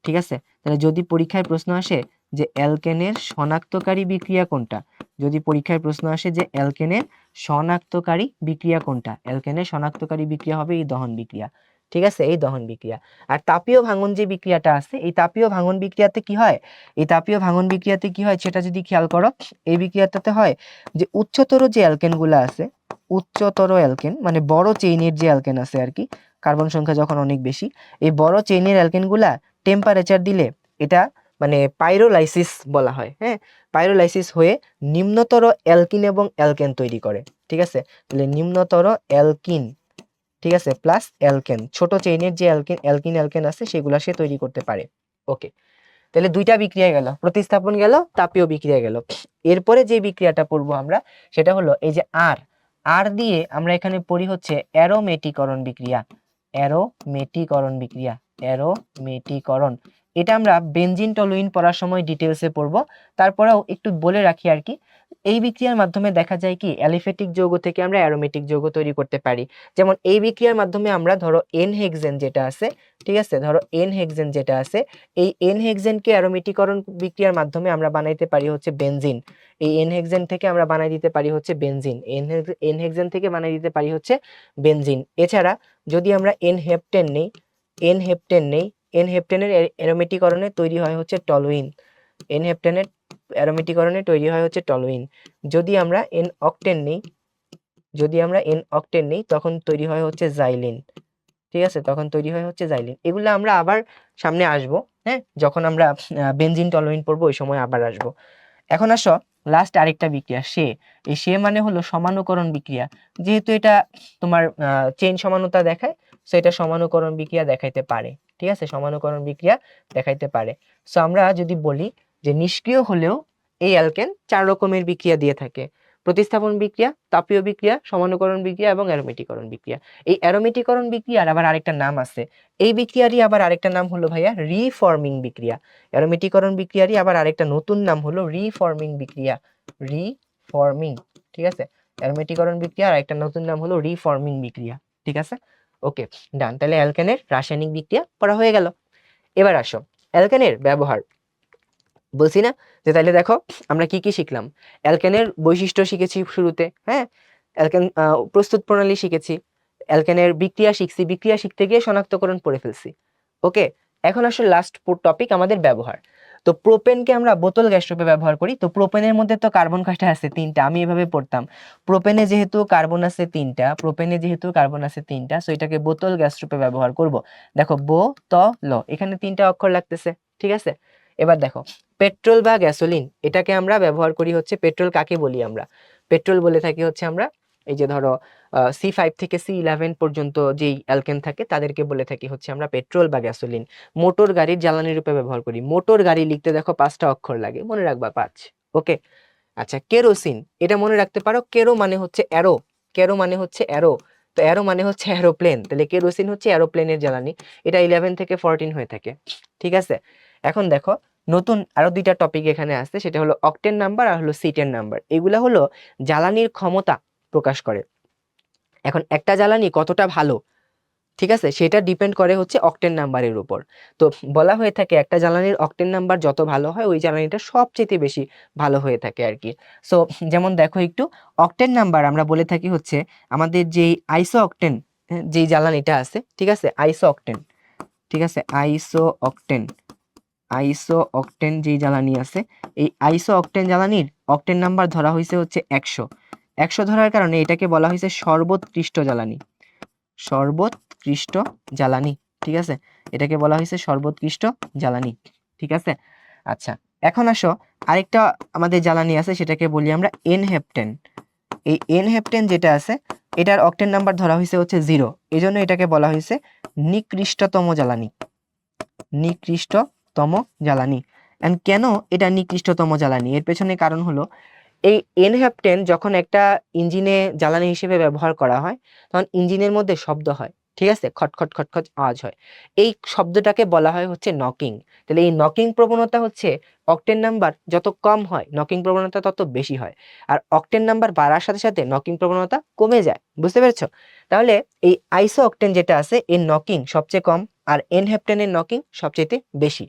A: ঠিক আছে, তাহলে যদি পরীক্ষায় প্রশ্ন আসে যে অ্যালকেনের শনাক্তকারী বিক্রিয়া কোনটা, যদি পরীক্ষায় প্রশ্ন আসে যে অ্যালকেনের শনাক্তকারী বিক্রিয়া কোনটা, অ্যালকেনের শনাক্তকারী বিক্রিয়া হবে এই দহন বিক্রিয়া। ঠিক আছে, এই দহন বিক্রিয়া। আর তাপীয় ভাঙন যে বিক্রিয়াটা আছে, এই তাপীয় ভাঙন বিক্রিয়াতে কি হয়, এই তাপীয় ভাঙন বিক্রিয়াতে কি হয় সেটা যদি খেয়াল করো, এই বিক্রিয়াটাতে হয় যে উচ্চতর যে অ্যালকেনগুলো আছে, উচ্চতর অ্যালকেন মানে বড় চেইনের যে অ্যালকেন আছে আর কি, কার্বন সংখ্যা যখন অনেক বেশি, এই বড় চেইনের অ্যালকেনগুলা টেম্পারেচার দিলে এটা মানে পাইরোলাইসিস বলা হয়, হ্যাঁ, পাইরোলাইসিস হয়ে নিম্নতর অ্যালকিন এবং অ্যালকেন তৈরি করে, ঠিক আছে। তাহলে নিম্নতর অ্যালকিন, ঠিক আছে, প্লাস অ্যালকেন, ছোট চেইনের যে অ্যালকিন অ্যালকিন অ্যালকেন আছে সেগুলো সে তৈরি করতে পারে। ওকে, তাহলে দুইটা বিক্রিয়া গেল, প্রতিস্থাপন গেল, তাপীয় বিক্রিয়া গেল। এরপরে যে বিক্রিয়াটা পড়বো আমরা সেটা হলো এই যে আর, আর দিয়ে আমরা এখানে পড়ি হচ্ছে অ্যারোমেটিকরণ বিক্রিয়া, অ্যারোমেটিকরণ বিক্রিয়া, অ্যারোমেটিকরণ। এটা আমরা বেনজিন টলুইন পড়ার সময় ডিটেলসে পড়বো। তারপরেও একটু বলে রাখি আর কি, এই বিক্রিয়ার মাধ্যমে দেখা যায় কি অ্যালিফেটিক যৌগ থেকে আমরা অ্যারোমেটিক যৌগ তৈরি করতে পারি। যেমন এই বিক্রিয়ার মাধ্যমে আমরা ধরো এন হেক্সেন যেটা আছে, ঠিক আছে, ধরো এন হেক্সেন যেটা আছে, এই এন হেক্সেনকে অ্যারোমেটিকরণ বিক্রিয়ার মাধ্যমে আমরা বানাইতে পারি হচ্ছে বেনজিন। এই এন হেক্সেন থেকে আমরা বানাই দিতে পারি হচ্ছে বেনজিন, এন হেক্সেন থেকে বানাই দিতে পারি হচ্ছে বেনজিন। এছাড়া যদি আমরা এন হেপটেন নেই, এন হেপটেন নেই, এন হেপটেনের অ্যারোমেটিকরণে তৈরি হয় হচ্ছে টলুইন, এন হেপটেনের অ্যারোমেটিকরণে তৈরি হয় হচ্ছে টলুইন। যদি আমরা এন অক্টেন নেই, যদি আমরা এন অক্টেন নেই তখন তৈরি হয় হচ্ছে জাইলিন, ঠিক আছে, তখন তৈরি হয় হচ্ছে জাইলিন। এগুলো আমরা আবার সামনে আসবো, হ্যাঁ, যখন আমরা বেনজিন টলুইন পড়বো ওই সময় আবার আসবো। এখন আসো লাস্ট আরেকটা বিক্রিয়া সে, এই সে মানে হলো সমানুকরণ বিক্রিয়া। যেহেতু এটা তোমার চেইন সমানতা দেখায়, সো এটা সমানুকরণ বিক্রিয়া দেখাইতে পারে, ঠিক আছে, সমানুকরণ বিক্রিয়া দেখাইতে পারে। সো আমরা যদি বলি যে নিষ্ক্রিয় হলেও এই অ্যালকেন 4 রকমের বিক্রিয়া দিয়ে থাকে: প্রতিস্থাপন বিক্রিয়া, তাপীয় বিক্রিয়া, সমানুকরণ বিক্রিয়া এবং অ্যারোমেটিকরণ বিক্রিয়া। এই অ্যারোমেটিকরণ বিক্রিয়ার আবার আরেকটা নাম আছে, এই বিক্রিয়ারই আবার আরেকটা নাম হলো ভাইয়া রিফর্মিং বিক্রিয়া। অ্যারোমেটিকরণ বিক্রিয়ারই আবার আরেকটা নতুন নাম হলো রিফর্মিং বিক্রিয়া, রিফর্মিং, ঠিক আছে। অ্যারোমেটিকরণ বিক্রিয়ার আরেকটা নতুন নাম হলো রিফর্মিং বিক্রিয়া, ঠিক আছে। ওকে, ডান। তাহলে অ্যালকেনের রাসায়নিক বিক্রিয়া পড়া হয়ে গেল। এবার আসো অ্যালকেনের ব্যবহার। বলছি না যে তাহলে দেখো আমরা কি কি শিখলাম, অ্যালকেনের বৈশিষ্ট্য শিখেছি শুরুতে, হ্যাঁ, অ্যালকেন প্রস্তুত প্রণালী শিখেছি, অ্যালকেনের বিক্রিয়া শিখছি, বিক্রিয়া শিখতে গিয়ে শনাক্তকরণ পড়ে ফেলছি। ওকে, এখন আসলে লাস্ট টপিক আমাদের ব্যবহার। তো প্রোপেনকে আমরা বোতল গ্যাস রূপে ব্যবহার করি। তো প্রোপেনের মধ্যে তো কার্বন কাঠা আছে 3টা, আমি এভাবে পড়তাম, প্রোপেনে যেহেতু কার্বন আছে 3টা, প্রোপেনে যেহেতু কার্বন আছে 3টা, সো এটাকে বোতল গ্যাস রূপে ব্যবহার করব। দেখো ল, এখানে 3টা অক্ষর লাগতেছে, ঠিক আছে। এবার দেখো পেট্রোল বা গ্যাসোলিন, এটাকে আমরা ব্যবহার করি হচ্ছে, পেট্রোল কাকে বলি আমরা, পেট্রোল বলে থাকি হচ্ছে আমরা এই যে ধরো C5 থেকে C11 পর্যন্ত যেই অ্যালকেন থাকে তাদেরকে বলে থাকি হচ্ছে আমরা পেট্রোল বা গ্যাসোলিন। মোটর গাড়ির জ্বালানি রূপে ব্যবহার করি, মোটর গাড়ি লিখতে দেখো 5টা অক্ষর লাগে, মনে রাখবা 5। ওকে, আচ্ছা কেরোসিন, এটা মনে রাখতে পারো, কেরো মানে হচ্ছে অ্যারো, কেরো মানে হচ্ছে অ্যারো, তো অ্যারো মানে হচ্ছে অ্যারোপ্লেন, তাহলে কেরোসিন হচ্ছে অ্যারোপ্লেনের জ্বালানি। এটা 11 থেকে 14 হয়ে থাকে, ঠিক আছে। এখন দেখো নতুন আরো 2টা টপিক এখানে আসছে, সেটা হলো অক্টেন নাম্বার আর হলো সিটেন নাম্বার। এগুলা হলো জ্বালানির ক্ষমতা প্রকাশ করে। এখন একটা জ্বালানি কতটা ভালো, ঠিক আছে, সেটা ডিপেন্ড করে হচ্ছে অক্টেন নাম্বারের উপর। তো বলা হয়ে থাকে একটা জ্বালানির অক্টেন নাম্বার যত ভালো হয় ওই জ্বালানিটা সবচেয়ে বেশি ভালো হয়ে থাকে আর কি। সো যেমন দেখো একটু অক্টেন নাম্বার আমরা বলে থাকি হচ্ছে আমাদের যেই আইসো অক্টেন, যেই জ্বালানিটা আছে, ঠিক আছে, আইসো অক্টেন, ঠিক আছে, আইসো অক্টেন, আইসো অক্টেন যেই জ্বালানি আছে, এই আইসো অক্টেন জ্বালানির অক্টেন নাম্বার ধরা হয়েছে হচ্ছে 100। 100 ধরার কারণে এটাকে বলা হয়েছে সর্বোৎকৃষ্ট জ্বালানি, সর্বোৎকৃষ্ট জ্বালানি, ঠিক আছে, এটাকে বলা হয়েছে সর্বোৎকৃষ্ট জ্বালানি, ঠিক আছে। আচ্ছা এখন আসো আরেকটা আমাদের জ্বালানি আছে, সেটাকে বলি আমরা এনহেপ্টেন। এই এনহেপ্টেন যেটা আছে এটার অক্টেন নাম্বার ধরা হয়েছে হচ্ছে 0, এই জন্য এটাকে বলা হয়েছে নিকৃষ্টতম জ্বালানি, নিকৃষ্টতম জ্বালানি। এন্ড কেন এটা নিকৃষ্টতম জ্বালানি, এর পেছনে কারণ হলো এই এনহেপ্টেন যখন একটা ইঞ্জিনে জ্বালানি হিসেবে ব্যবহার করা হয় তখন ইঞ্জিনের মধ্যে শব্দ হয়, ঠিক আছে, খটখট খটখট আওয়াজ হয়, এই শব্দটাকে বলা হয় হচ্ছে নকিং। তাহলে এই নকিং প্রবণতা হচ্ছে অক্টেন নাম্বার যত কম হয় নকিং প্রবণতা তত বেশি হয়, আর অক্টেন নাম্বার বাড়ার সাথে সাথে নকিং প্রবণতা কমে যায়, বুঝতে পেরেছো। তাহলে এই আইসো অক্টেন যেটা আছে এর নকিং সবচেয়ে কম, আর এনহেপ্টেনের নকিং সবচেয়ে বেশি।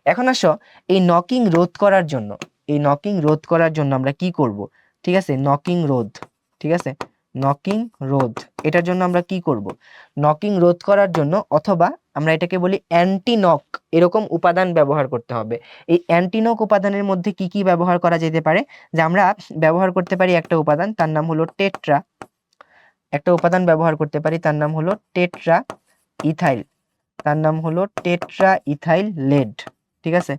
A: এখন আসো এই নকিং রোধ করার জন্য, এই নকিং রোধ করার জন্য আমরা কি করব, ঠিক আছে, নকিং রোধ, ঠিক আছে, নকিং রোধ, এটার জন্য আমরা কি করব, নকিং রোধ করার জন্য অথবা আমরা এটাকে বলি অ্যান্টি নক, এরকম উপাদান ব্যবহার করতে হবে। এই অ্যান্টি নক উপাদানের মধ্যে কি কি ব্যবহার করা যেতে পারে, যে আমরা ব্যবহার করতে পারি একটা উপাদান তার নাম হলো টেট্রা, একটা উপাদান ব্যবহার করতে পারি তার নাম হলো টেট্রা ইথাইল, তার নাম হলো টেট্রা ইথাইল লেড, ঠিক আছে,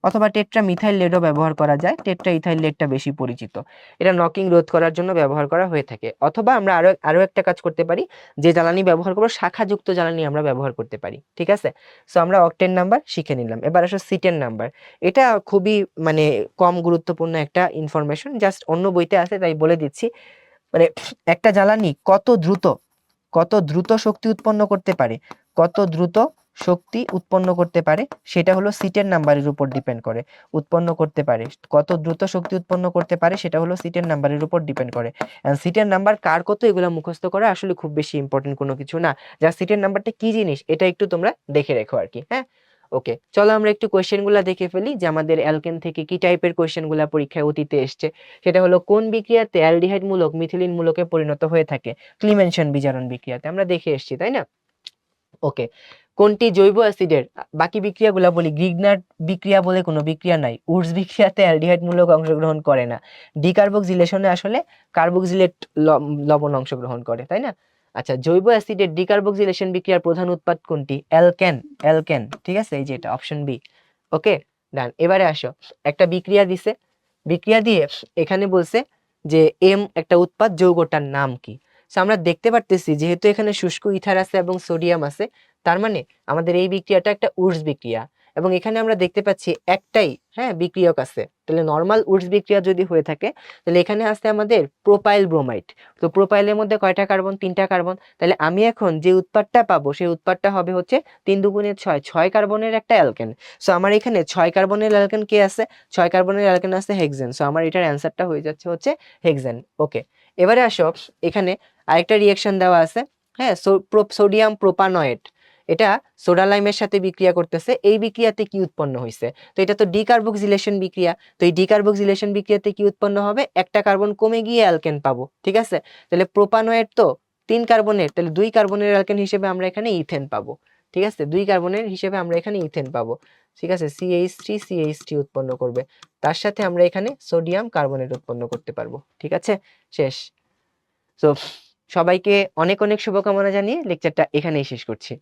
A: অথবা টেট্রামিথাইল লেডও ব্যবহার করা যায়, টেট্রাইথাইল লেডটা বেশি পরিচিত। এটা নকিং রোধ করার জন্য ব্যবহার করা হয়ে থাকে। অথবা আমরা আরো আরো একটা কাজ করতে পারি, যে জ্বালানি ব্যবহার করবো শাখাযুক্ত জ্বালানি আমরা ব্যবহার করতে পারি, ঠিক আছে। সো আমরা অকটেন নাম্বার শিখে নিলাম। এবার আসো সিটেন নাম্বার। এটা খুবই মানে কম গুরুত্বপূর্ণ একটা ইনফরমেশন, জাস্ট অন্য বইতে আছে তাই বলে দিচ্ছি। মানে একটা জ্বালানি কত দ্রুত শক্তি উৎপন্ন করতে পারে, কত দ্রুত শক্তি উৎপন্ন করতে পারে সেটা হলো সিটের নাম্বারের উপর ডিপেন্ড করে। উৎপন্ন করতে পারে, কত দ্রুত শক্তি উৎপন্ন করতে পারে সেটা হলো সিটের নাম্বারের উপর ডিপেন্ড করে। সিটের নাম্বার কার কত এগুলো মুখস্থ করা আসলে খুব বেশি ইম্পর্টেন্ট কোনো কিছু না। যা সিটের নাম্বারটা কি জিনিস এটা একটু তোমরা দেখে রেখো আর কি। হ্যাঁ, ওকে, চলো আমরা একটু কোয়েশ্চেনগুলো দেখে ফেলি যে আমাদের অ্যালকেন থেকে কি টাইপের কোয়েশ্চেনগুলো পরীক্ষায় অতীতে এসছে। সেটা হলো কোন বিক্রিয়াতে অ্যালডিহাইড মূলক মিথিলিন মূলকে পরিণত হয়ে থাকে? ক্লিমেনশন বিজারণ বিক্রিয়াতে, আমরা দেখে এসেছি তাই না। ওকে, কোনটি জৈব অ্যাসিডের, বাকি বিক্রিয়াগুলো বলি, গ্রিগনার বিক্রিয়া বলে কোনো বিক্রিয়া নাই, উডস বিক্রিয়াতে অ্যালডিহাইড মূলক অংশগ্রহণ করে না, ডিকার্বক্সিলেশনে আসলে কার্বক্সিলেট লবণ অংশগ্রহণ করে তাই না। আচ্ছা, জৈব অ্যাসিডের ডিকার্বক্সিলেশন বিক্রিয়ার প্রধান উৎপাদ কোনটি? অ্যালকেন, ঠিক আছে, এই যে এটা অপশন বি। ওকে, ডান। এবারে আসো, একটা বিক্রিয়া দিছে, বিক্রিয়া দিয়ে এখানে বলছে যে এম একটা উৎপাদ, যৌগটার নাম কি? আমরা দেখতে পারতেছি যেহেতু এখানে শুষ্ক ইথার আছে এবং সোডিয়াম আছে, তার মানে আমাদের এই বিক্রিয়াটা একটা উডস বিক্রিয়া। এবং এখানে আমরা দেখতে পাচ্ছি একটাই বিক্রিয়ক আছে। তাহলে নর্মাল উডস বিক্রিয়া যদি হয়ে থাকে তাহলে এখানে আছে আমাদের প্রোপাইল ব্রোমাইড। তো প্রোপাইলের মধ্যে কয়টা কার্বন? 3টা কার্বন। তাহলে আমি এখন যে উৎপাদটা পাবো সেই উৎপাদটা হবে হচ্ছে 3 দুগুণে 6, 6 কার্বনের একটা অ্যালকেন। সো আমার এখানে 6 কার্বনের অ্যালকেন কে আছে? 6 কার্বনের অ্যালকেন আছে হেক্সেন। সো আমার এটার অ্যান্সারটা হয়ে যাচ্ছে হচ্ছে হেক্সেন। ওকে, এবারে আসো, এখানে আরেকটা রিঅ্যাকশন দেওয়া আছে, সোডিয়াম প্রোপানয়েট। এটা সোডা লাইমের সাথে বিক্রিয়া করতেছে, এই বিক্রিয়াতে কি উৎপন্ন হয়েছে? তো এটা তো ডিকার্বক্সিলেশন বিক্রিয়া। তো এই ডিকার্বক্সিলেশন বিক্রিয়াতে কি উৎপন্ন হবে? একটা কার্বন কমে গিয়ে অ্যালকেন পাবো, ঠিক আছে। তাহলে প্রোপানয়েট তো 3 কার্বনের, তাহলে 2 কার্বনের অ্যালকেন হিসেবে আমরা এখানে ইথেন পাবো, ঠিক আছে। 2 কার্বনের হিসেবে আমরা এখানে ইথেন পাবো, ঠিক আছে। CH3 উৎপন্ন করবে, তার সাথে আমরা এখানে সোডিয়াম কার্বনেট উৎপন্ন করতে পারবো, ঠিক আছে। শেষ। তো সবাইকে অনেক অনেক শুভকামনা জানিয়ে লেকচারটা এখানেই শেষ করছি।